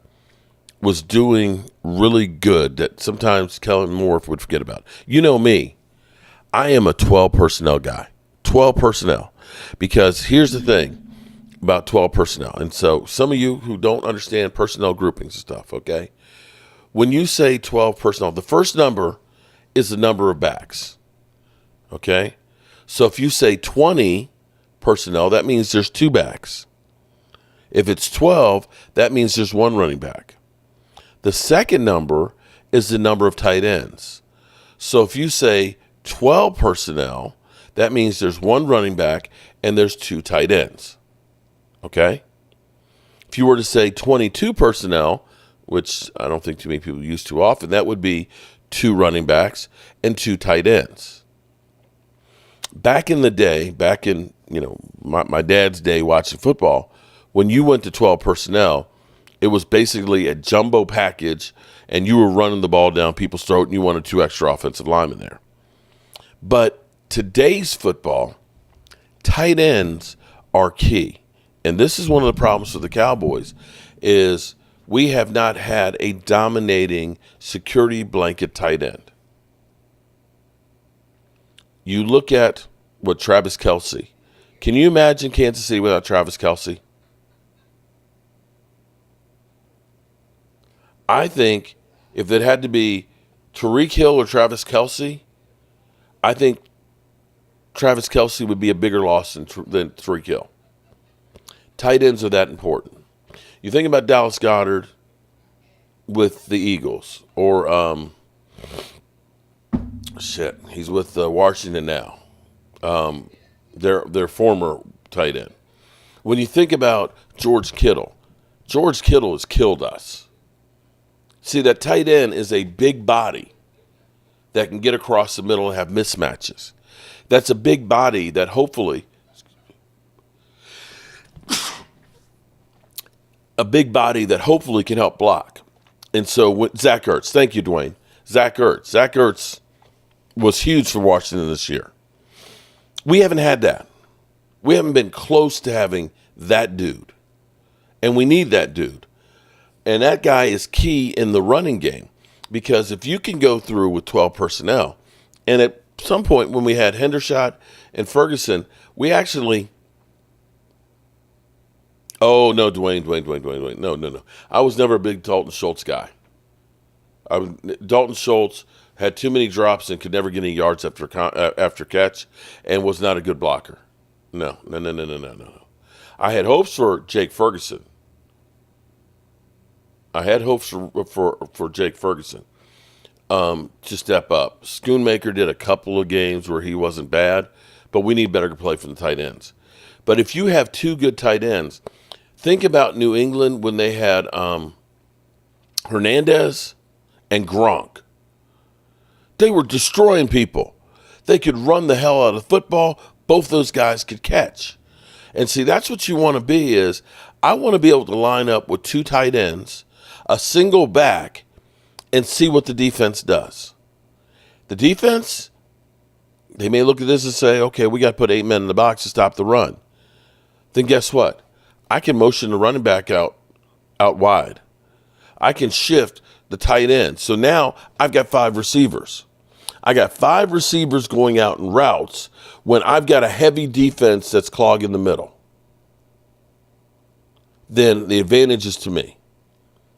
was doing really good that sometimes Kellen Moore would forget about. You know me. I am a 12 personnel guy. 12 personnel. Because here's the thing about 12 personnel. And so some of you who don't understand personnel groupings and stuff, okay? When you say 12 personnel, the first number is the number of backs, okay? So if you say 20 personnel, that means there's 2 backs. If it's 12, that means there's 1 running back. The second number is the number of tight ends. So if you say 12 personnel, that means there's 1 running back and there's 2 tight ends. Okay? If you were to say 22 personnel, which I don't think too many people use too often, that would be 2 running backs and 2 tight ends. Back in the day, my dad's day watching football, when you went to 12 personnel, it was basically a jumbo package, and you were running the ball down people's throat, and you wanted 2 extra offensive linemen there. But today's football, tight ends are key. And this is one of the problems with the Cowboys, is we have not had a dominating security blanket tight end. You look at what Travis Kelce. Can you imagine Kansas City without Travis Kelce? I think if it had to be Tyreek Hill or Travis Kelce, I think Travis Kelce would be a bigger loss than Tyreek Hill. Tight ends are that important. You think about Dallas Goedert with the Eagles, or he's with Washington now. Their former tight end. When you think about George Kittle has killed us. See, that tight end is a big body that can get across the middle and have mismatches. That's a big body that hopefully can help block. And so Zach Ertz, thank you, Dwayne. Zach Ertz was huge for Washington this year. We haven't had that. We haven't been close to having that dude. And we need that dude. And that guy is key in the running game, because if you can go through with 12 personnel, and at some point when we had Hendershot and Ferguson, we actually – oh, no, Dwayne. No. I was never a big Dalton Schultz guy. Dalton Schultz had too many drops and could never get any yards after catch and was not a good blocker. No. I had hopes for Jake Ferguson. For Jake Ferguson to step up. Schoonmaker did a couple of games where he wasn't bad, but we need better play from the tight ends. But if you have two good tight ends, think about New England when they had Hernandez and Gronk. They were destroying people. They could run the hell out of football. Both those guys could catch. And see, that's what you want to be is, I want to be able to line up with two tight ends, a single back, and see what the defense does. The defense, they may look at this and say, okay, we got to put 8 men in the box to stop the run. Then guess what? I can motion the running back out wide. I can shift the tight end. So now I've got 5 receivers. I got 5 receivers going out in routes when I've got a heavy defense that's clogging the middle. Then the advantage is to me.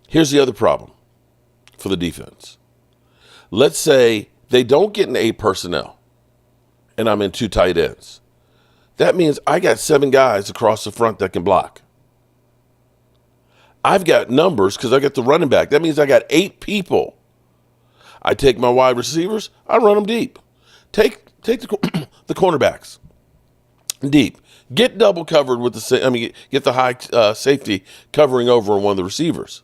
Here's the other problem for the defense. Let's say they don't get an 8 personnel and I'm in 2 tight ends. That means I got 7 guys across the front that can block. I've got numbers because I got the running back. That means I got 8 people. I take my wide receivers, I run them deep. Take the cornerbacks deep. Get double covered with get the high safety covering over on one of the receivers.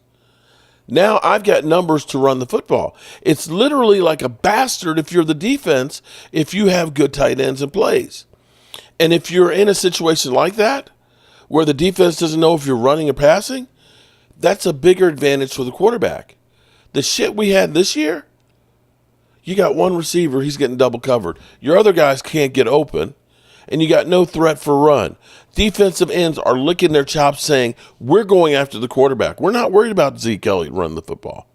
Now I've got numbers to run the football. It's literally like a bastard if you're the defense, if you have good tight ends and plays. And if you're in a situation like that, where the defense doesn't know if you're running or passing, that's a bigger advantage for the quarterback. The shit we had this year, you got one receiver, he's getting double covered. Your other guys can't get open, and you got no threat for run. Defensive ends are licking their chops saying, we're going after the quarterback. We're not worried about Zeke Elliott running the football.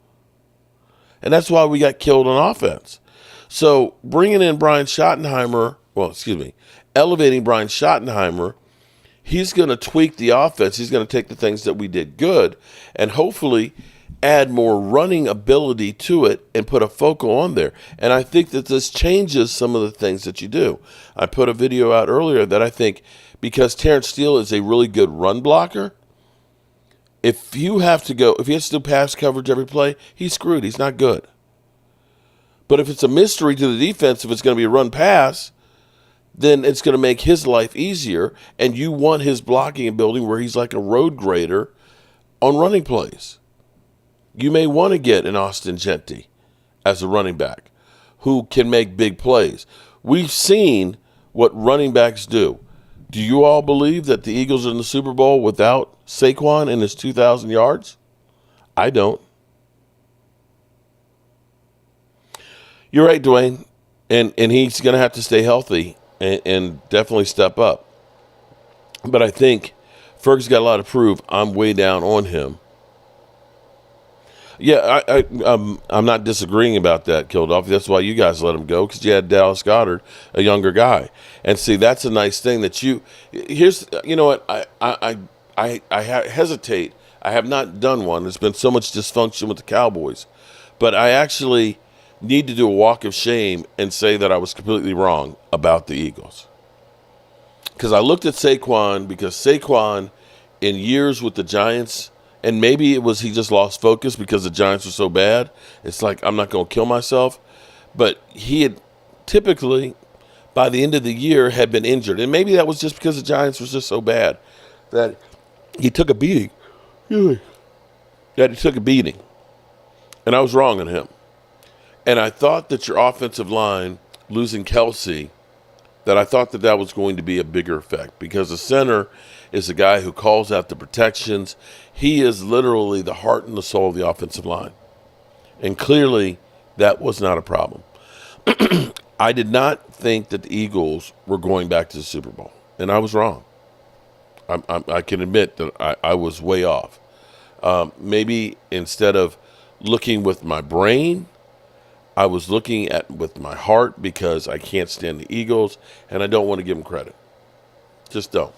And that's why we got killed on offense. So bringing in elevating Brian Schottenheimer, he's going to tweak the offense. He's going to take the things that we did good and hopefully add more running ability to it and put a focal on there. And I think that this changes some of the things that you do. I put a video out earlier that I think because Terrence Steele is a really good run blocker, if he has to do pass coverage every play, he's screwed. He's not good. But if it's a mystery to the defense, if it's going to be a run pass, then it's going to make his life easier. And you want his blocking ability where he's like a road grader on running plays. You may want to get an Austin Gentry as a running back who can make big plays. We've seen what running backs do. Do you all believe that the Eagles are in the Super Bowl without Saquon and his 2,000 yards? I don't. You're right, Dwayne. And he's going to have to stay healthy and definitely step up. But I think Ferg's got a lot to prove. I'm way down on him. Yeah, I'm not disagreeing about that, Kilduff. That's why you guys let him go, because you had Dallas Goedert, a younger guy. And see, that's a nice thing that you know what, I hesitate. I have not done one. There's been so much dysfunction with the Cowboys. But I actually need to do a walk of shame and say that I was completely wrong about the Eagles. Because I looked at Saquon, because Saquon, in years with the Giants, and maybe it was he just lost focus because the Giants were so bad. It's like, I'm not going to kill myself. But he had typically, by the end of the year, had been injured. And maybe that was just because the Giants was just so bad that he took a beating. And I was wrong on him. And I thought that your offensive line, losing Kelsey, that I thought that was going to be a bigger effect because the center is a guy who calls out the protections. He is literally the heart and the soul of the offensive line. And clearly that was not a problem. I did not think that the Eagles were going back to the Super Bowl, and I was wrong. I can admit that I was way off. Maybe instead of looking with my brain, I was looking at with my heart because I can't stand the Eagles, and I don't want to give them credit. Just don't.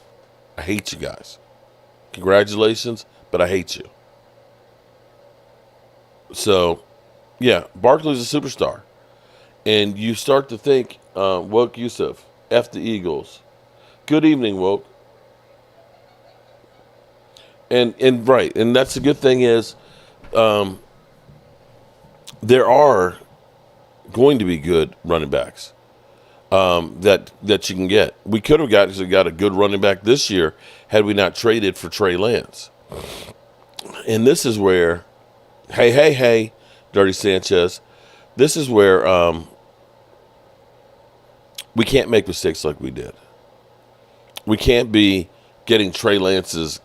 I hate you guys. Congratulations, but I hate you. So, yeah, Barkley's a superstar. And you start to think, Woke Yusuf, F the Eagles. Good evening, Woke. And right, and that's the good thing is there are going to be good running backs that you can get. We could have got a good running back this year had we not traded for Trey Lance. And this is where, hey, Dirty Sanchez, this is where we can't make mistakes like we did. We can't be getting Trey Lance's,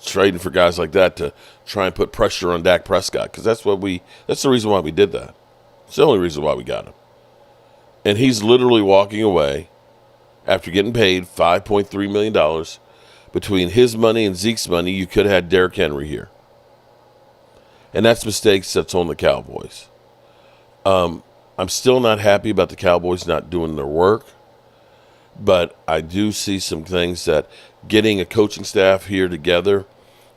trading for guys like that to try and put pressure on Dak Prescott, because that's the reason why we did that. It's the only reason why we got him. And he's literally walking away after getting paid $5.3 million. Between his money and Zeke's money, you could have had Derrick Henry here. And that's mistakes that's on the Cowboys. I'm still not happy about the Cowboys not doing their work, but I do see some things that getting a coaching staff here together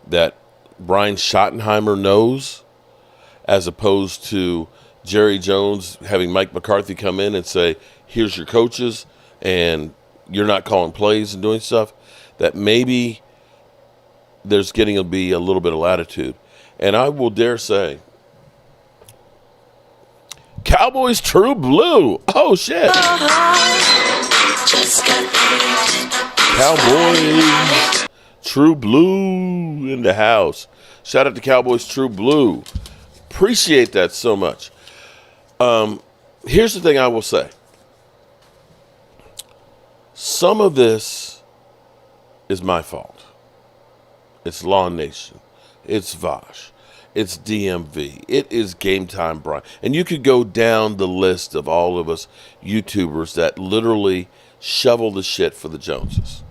that Brian Schottenheimer knows, as opposed to Jerry Jones having Mike McCarthy come in and say, here's your coaches, and you're not calling plays and doing stuff, that maybe there's getting to be a little bit of latitude. And I will dare say, Cowboys True Blue. Oh, shit. Cowboys True Blue in the house. Shout out to Cowboys True Blue. Appreciate that so much. Here's the thing I will say. Some of this is my fault. It's Law Nation. It's Vosh. It's DMV. It is Game Time Brian. And you could go down the list of all of us YouTubers that literally shovel the shit for the Joneses.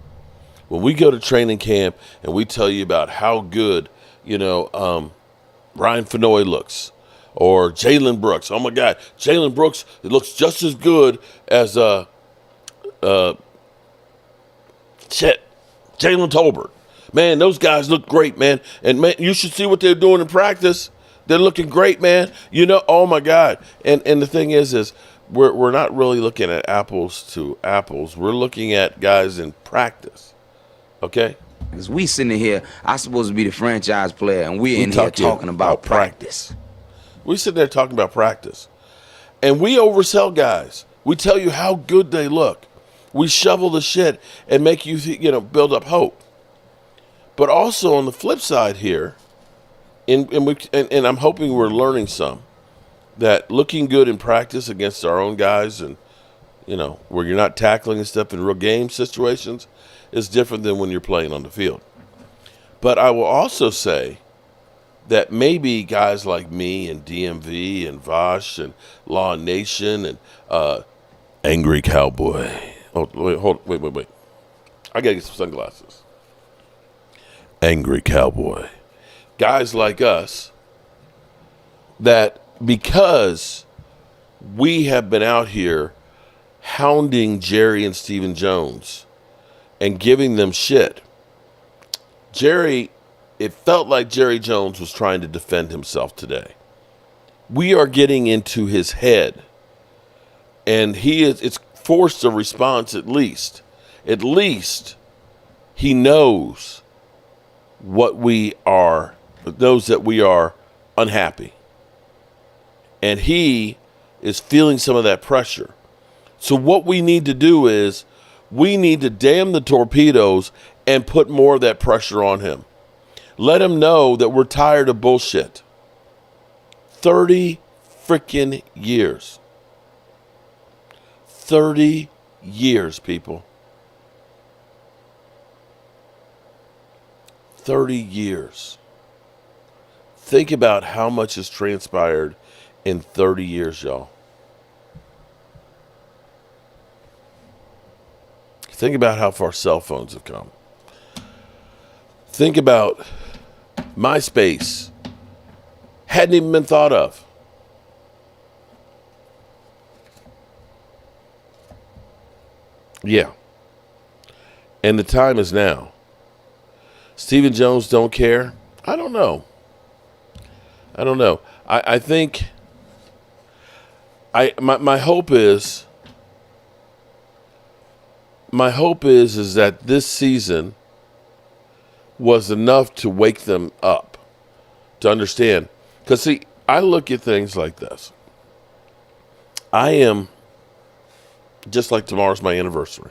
When we go to training camp and we tell you about how good, Ryan Fenoy looks, or Jalen Brooks. Oh my God, Jalen Brooks, it looks just as good as Jalen Tolbert. Man, those guys look great, man. And man, you should see what they're doing in practice. They're looking great, man. Oh my God. And the thing is we're not really looking at apples to apples. We're looking at guys in practice. Okay? Because we sitting here, I'm supposed to be the franchise player, and we're in here talking about practice. We sit there talking about practice. And we oversell guys. We tell you how good they look. We shovel the shit and make you, build up hope. But also on the flip side here, and I'm hoping we're learning some, that looking good in practice against our own guys and, where you're not tackling and stuff in real game situations is different than when you're playing on the field. But I will also say that maybe guys like me and DMV and Vosh and Law Nation and Angry Cowboy. Oh, wait. I got to get some sunglasses. Angry Cowboy. Guys like us that because we have been out here hounding Jerry and Stephen Jones and giving them shit. It felt like Jerry Jones was trying to defend himself today. We are getting into his head, and it's forced a response at least. At least he knows that we are unhappy. And he is feeling some of that pressure. So what we need to do is we need to damn the torpedoes and put more of that pressure on him. Let him know that we're tired of bullshit. 30 freaking years. 30 years, people. 30 years. Think about how much has transpired in 30 years, y'all. Think about how far cell phones have come. Think about MySpace. Hadn't even been thought of. Yeah. And the time is now. Stephen Jones don't care? I don't know. I think my hope is that this season was enough to wake them up, to understand. Because, see, I look at things like this. I am, just like tomorrow's my anniversary.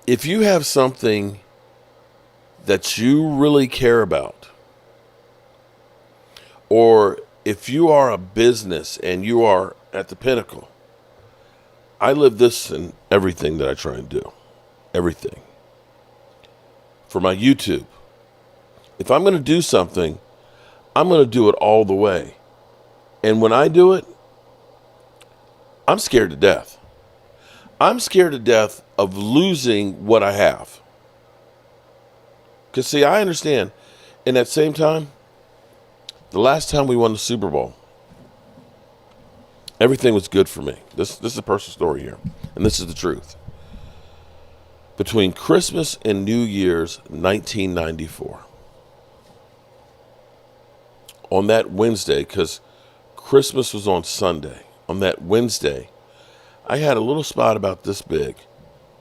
If you have something that you really care about, or if you are a business and you are at the pinnacle, I live this in everything that I try and do. Everything. For my YouTube. If I'm going to do something, I'm going to do it all the way. And when I do it, I'm scared to death. I'm scared to death of losing what I have. Because, see, I understand. In that same time, the last time we won the Super Bowl, everything was good for me. This is a personal story here, and this is the truth. Between Christmas and New Year's 1994, on that Wednesday, because Christmas was on Sunday, on that Wednesday, I had a little spot about this big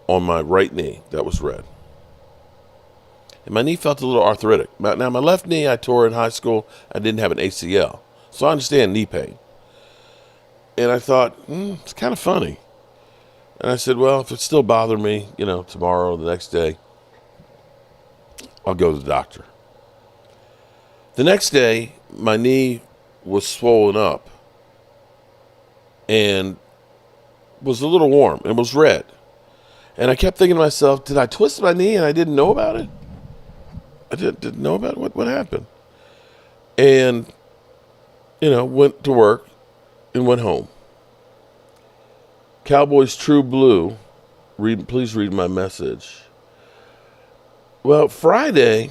on my right knee that was red. And my knee felt a little arthritic. Now, my left knee I tore in high school. I didn't have an ACL. So I understand knee pain. And I thought, it's kind of funny. And I said, well, if it still bothers me, tomorrow or the next day, I'll go to the doctor. The next day, my knee was swollen up and was a little warm and was red. And I kept thinking to myself, did I twist my knee and I didn't know about it? I didn't know about what happened. And, went to work and went home. Cowboys True Blue, please read my message. Well, Friday,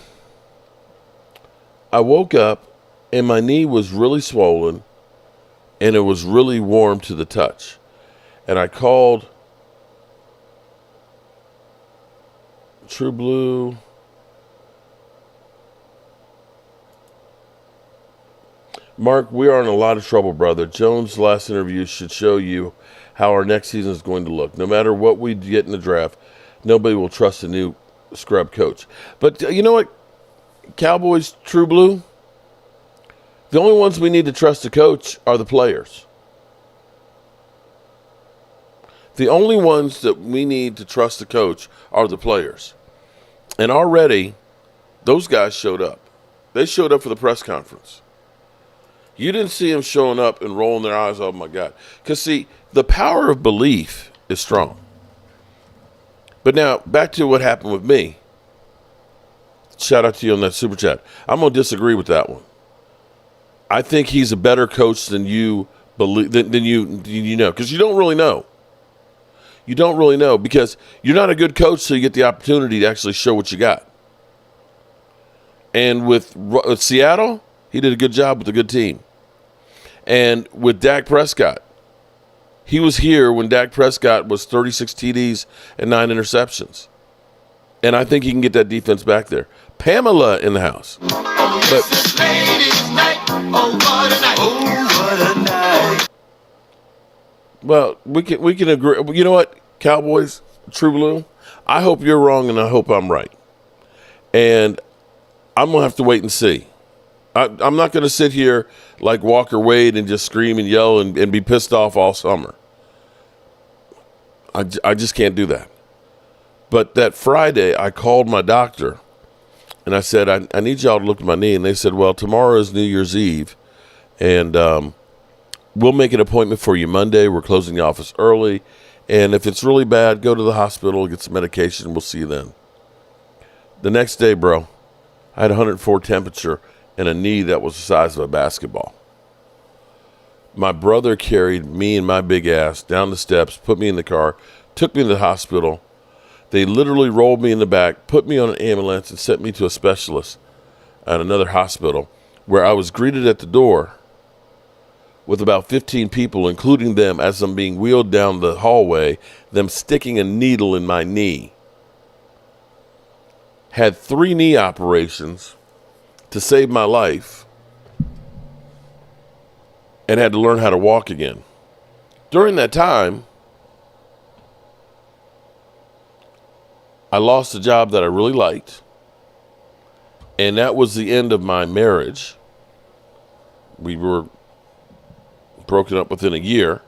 I woke up and my knee was really swollen and it was really warm to the touch. And I called True Blue. Mark, we are in a lot of trouble, brother. Jones' last interview should show you how our next season is going to look. No matter what we get in the draft, nobody will trust a new scrub coach. But you know what, Cowboys True Blue? The only ones we need to trust to coach are the players. The only ones that we need to trust to coach are the players. And already, those guys showed up. They showed up for the press conference. You didn't see them showing up and rolling their eyes, oh my God. Because, see, the power of belief is strong. But now, back to what happened with me. Shout out to you on that super chat. I'm going to disagree with that one. I think he's a better coach than you believe, than you know. Because you don't really know. You don't really know because you're not a good coach till you get the opportunity to actually show what you got. And with Seattle, he did a good job with a good team. And with Dak Prescott, he was here when Dak Prescott was 36 TDs and 9 interceptions. And I think he can get that defense back there. Pamela in the house. Well, we can agree. You know what, Cowboys, True Blue? I hope you're wrong and I hope I'm right. And I'm going to have to wait and see. I'm not going to sit here like Walker Wade and just scream and yell and be pissed off all summer. I just can't do that. But that Friday, I called my doctor And I said, I need y'all to look at my knee. And they said, well, tomorrow is New Year's Eve. And we'll make an appointment for you Monday. We're closing the office early. And if it's really bad, go to the hospital, get some medication. We'll see you then. The next day, bro, I had 104 temperature and a knee that was the size of a basketball. My brother carried me and my big ass down the steps, put me in the car, took me to the hospital. They literally rolled me in the back, put me on an ambulance, and sent me to a specialist at another hospital, where I was greeted at the door with about 15 people, including them, as I'm being wheeled down the hallway, them sticking a needle in my knee. Had 3 knee operations to save my life, and had to learn how to walk again. During that time, I lost a job that I really liked, and that was the end of my marriage. We were broken up within a year,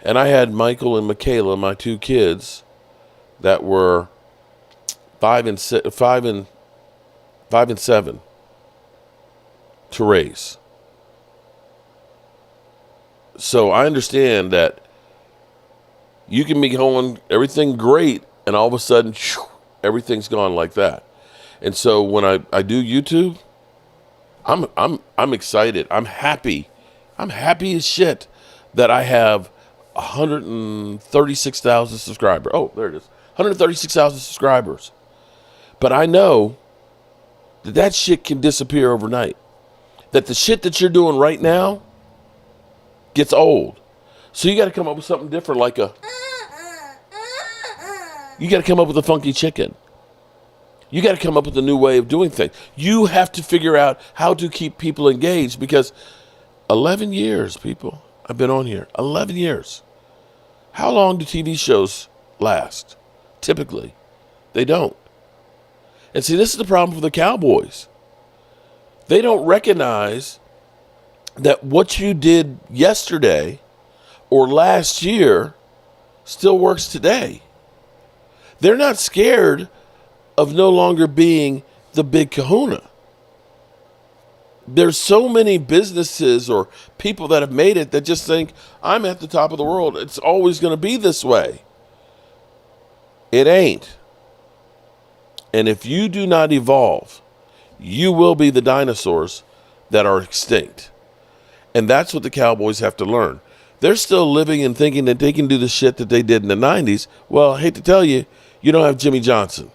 and I had Michael and Michaela, my 2 kids, that were 5 and 7 to raise. So I understand that you can be going everything great, and all of a sudden, everything's gone like that. And so when I do YouTube, I'm excited. I'm happy. I'm happy as shit that I have 136,000 subscribers. Oh, there it is. 136,000 subscribers. But I know that shit can disappear overnight. That the shit that you're doing right now gets old. So you got to come up with something different, you got to come up with a funky chicken. You got to come up with a new way of doing things. You have to figure out how to keep people engaged, because 11 years, people, I've been on here. 11 years. How long do TV shows last? Typically, they don't. And see, this is the problem for the Cowboys. They don't recognize that what you did yesterday or last year still works today. They're not scared of no longer being the big kahuna. There's so many businesses or people that have made it that just think, I'm at the top of the world. It's always going to be this way. It ain't. And if you do not evolve, you will be the dinosaurs that are extinct. And that's what the Cowboys have to learn. They're still living and thinking that they can do the shit that they did in the 90s. Well, I hate to tell you, you don't have Jimmy Johnson.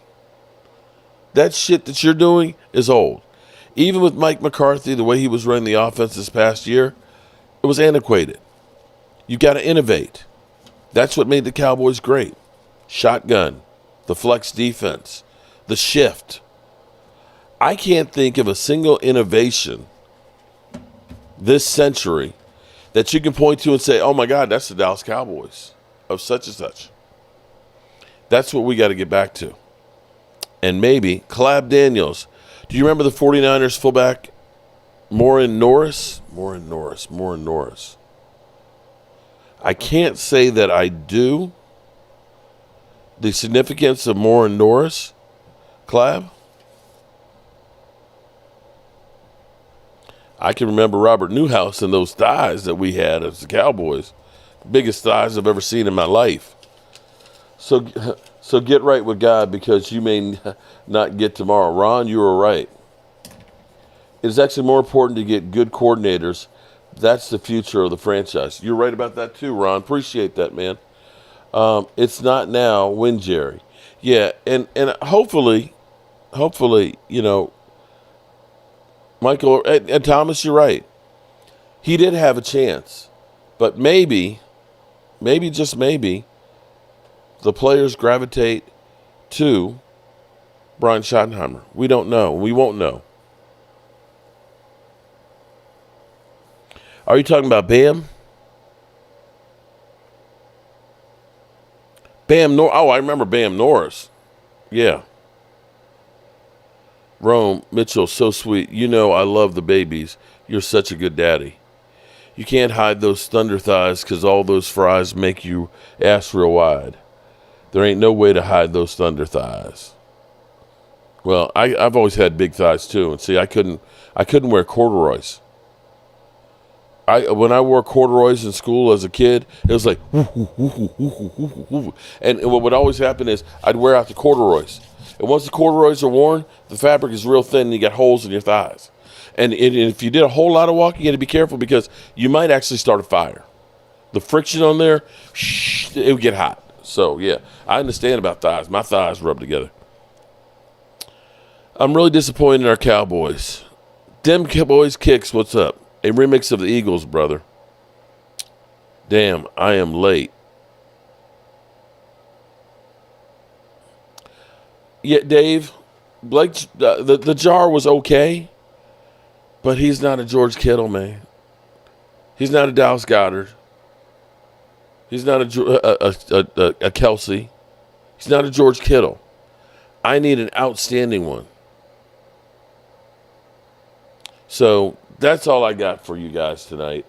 That shit that you're doing is old. Even with Mike McCarthy, the way he was running the offense this past year, it was antiquated. You got to innovate. That's what made the Cowboys great. Shotgun, the flex defense, the shift. I can't think of a single innovation this century that you can point to and say, oh my God, that's the Dallas Cowboys of such and such. That's what we got to get back to. And maybe Caleb Daniels. Do you remember the 49ers fullback Morin Norris? Morin Norris. I can't say that I do. The significance of Morin Norris, Caleb? I can remember Robert Newhouse and those thighs that we had as the Cowboys. Biggest thighs I've ever seen in my life. So get right with God, because you may not get tomorrow. Ron, you were right. It is actually more important to get good coordinators. That's the future of the franchise. You're right about that too, Ron. Appreciate that, man. It's not now, when, Jerry. Yeah, and hopefully, you know, Michael and Thomas, you're right. He did have a chance. But maybe, just maybe, the players gravitate to Brian Schottenheimer. We don't know. We won't know. Are you talking about Bam? Oh, I remember Bam Norris. Yeah. Rome, Mitchell, so sweet. You know I love the babies. You're such a good daddy. You can't hide those thunder thighs, because all those fries make you ass real wide. There ain't no way to hide those thunder thighs. Well, I've always had big thighs too, and see, I couldn't wear corduroys. When I wore corduroys in school as a kid, it was like, woo, woo, woo, woo, woo, woo. And what would always happen is I'd wear out the corduroys, and once the corduroys are worn, the fabric is real thin, and you got holes in your thighs. And if you did a whole lot of walking, you had to be careful because you might actually start a fire. The friction on there, it would get hot. So yeah, I understand about thighs. My thighs rub together. I'm really disappointed in our Cowboys. Dem Cowboys kicks, what's up? A remix of the Eagles, brother. Damn, I am late. Yeah, Dave, Blake, the jar was okay, but he's not a George Kittle, man. He's not a Dallas Goedert. He's not a Kelsey. He's not a George Kittle. I need an outstanding one. So that's all I got for you guys tonight.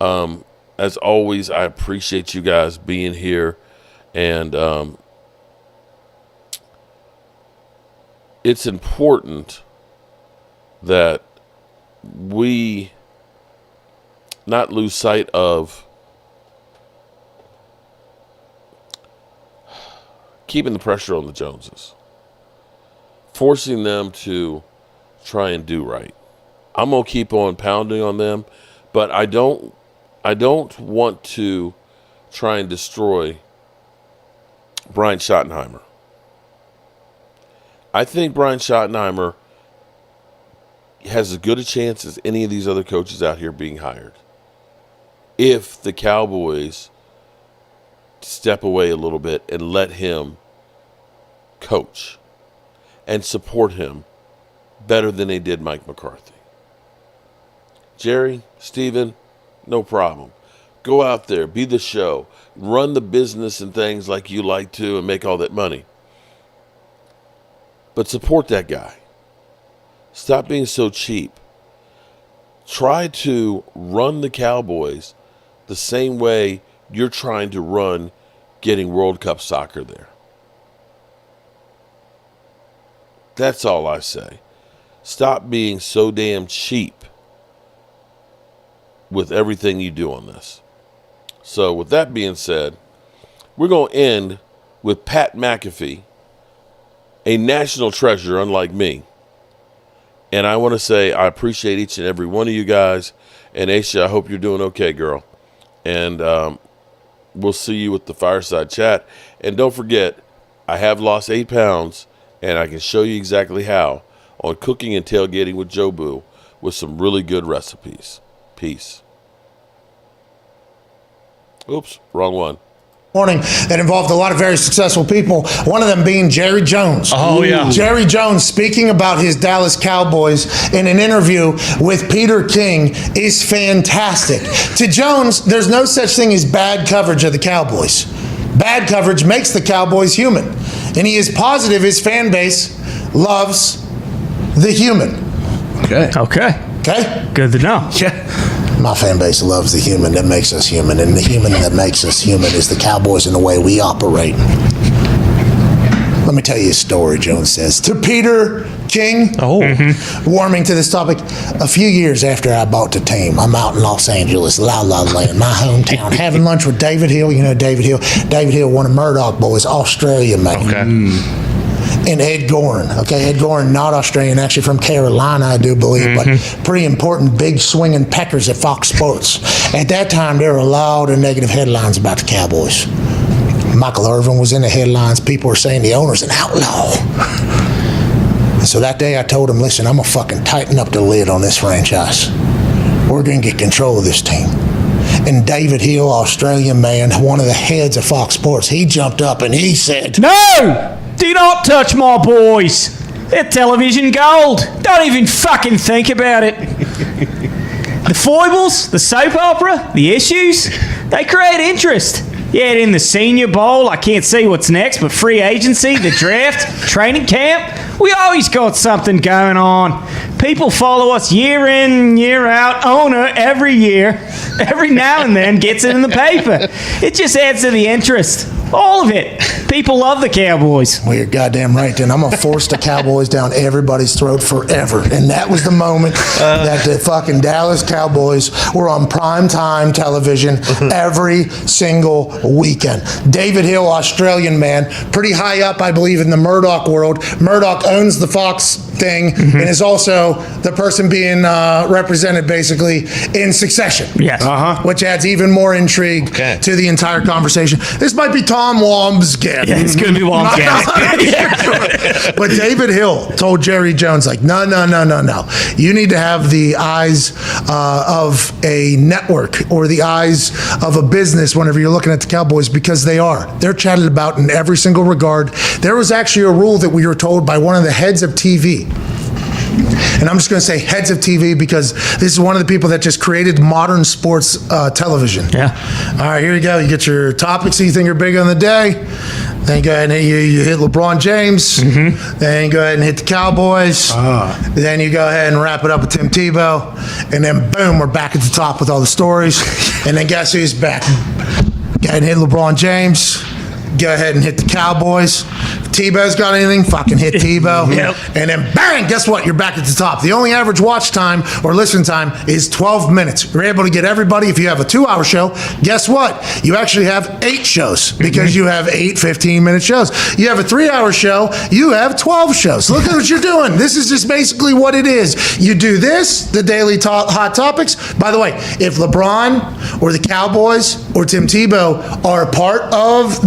As always, I appreciate you guys being here. And it's important that we not lose sight of keeping the pressure on the Joneses, forcing them to try and do right. I'm going to keep on pounding on them, but I don't want to try and destroy Brian Schottenheimer. I think Brian Schottenheimer has as good a chance as any of these other coaches out here being hired. If the Cowboys step away a little bit and let him coach and support him better than they did Mike McCarthy. Jerry, Steven, no problem. Go out there, be the show, run the business and things like you like to and make all that money. But support that guy. Stop being so cheap. Try to run the Cowboys the same way you're trying to run getting World Cup soccer there. That's all I say. Stop being so damn cheap with everything you do on this. So with that being said, we're going to end with Pat McAfee, a national treasure unlike me. And I want to say I appreciate each and every one of you guys. And Aisha, I hope you're doing okay, girl. And we'll see you with the fireside chat. And don't forget, I have lost 8 pounds, and I can show you exactly how on Cooking and Tailgating with Joe Boo with some really good recipes. Peace. Oops, wrong one. Morning that involved a lot of very successful people, one of them being Jerry Jones. Oh, yeah. Jerry Jones speaking about his Dallas Cowboys in an interview with Peter King is fantastic. To Jones, there's no such thing as bad coverage of the Cowboys. Bad coverage makes the Cowboys human. And he is positive his fan base loves the human. Okay. Good to know. Yeah. My fan base loves the human that makes us human, and the human that makes us human is the Cowboys and the way we operate. Let me tell you a story, Jones says. To Peter King, warming to this topic, a few years after I bought the team, I'm out in Los Angeles, La La Land, my hometown, having lunch with David Hill. You know David Hill? David Hill, one of Murdoch boys, Australia man. Okay. And Ed Gorin. Okay, Ed Gorin, not Australian, actually from Carolina, I do believe, but pretty important, big swinging peckers at Fox Sports. At that time, there were a lot of negative headlines about the Cowboys. Michael Irvin was in the headlines. People were saying the owner's an outlaw. And so that day I told him, listen, I'm going to fucking tighten up the lid on this franchise. We're going to get control of this team. And David Hill, Australian man, one of the heads of Fox Sports, he jumped up and he said, "No! Do not touch my boys. They're television gold. Don't even fucking think about it." The foibles, the soap opera, the issues, they create interest. Yet in the Senior Bowl, I can't see what's next, but free agency, the draft, training camp, we always got something going on. People follow us year in, year out. Owner every year, every now and then gets it in the paper. It just adds to the interest. All of it. People love the Cowboys. Well, you're goddamn right, then. I'm going to force the Cowboys down everybody's throat forever. And that was the moment that the fucking Dallas Cowboys were on primetime television every single weekend. David Hill, Australian man, pretty high up, I believe, in the Murdoch world. Murdoch owns the Fox thing and is also the person being represented, basically, in Succession. Yes. Which adds even more intrigue to the entire conversation. This might be Tom Wambsgate. Yeah, it's going to be Wambsgate. But David Hill told Jerry Jones, like, no. You need to have the eyes of a network or the eyes of a business whenever you're looking at the Cowboys, because they're chatted about in every single regard. There was actually a rule that we were told by one of the heads of TV. And I'm just going to say heads of TV because this is one of the people that just created modern sports television. Yeah. All right, here you go. You get your topics that you think are big on the day. Then you go ahead and you hit LeBron James. Then you go ahead and hit the Cowboys. Then you go ahead and wrap it up with Tim Tebow. And then boom, we're back at the top with all the stories. And then guess who's back? Go ahead and hit LeBron James. Go ahead and hit the Cowboys. If Tebow's got anything, fucking hit Tebow. And then bang, guess what? You're back at the top. The only average watch time or listen time is 12 minutes. You're able to get everybody. If you have a 2-hour show, guess what? You actually have 8 shows because you have 8 15-minute shows. You have a 3-hour show, you have 12 shows. Look at what you're doing. This is just basically what it is. You do this, the daily hot topics. By the way, if LeBron or the Cowboys or Tim Tebow are a part of the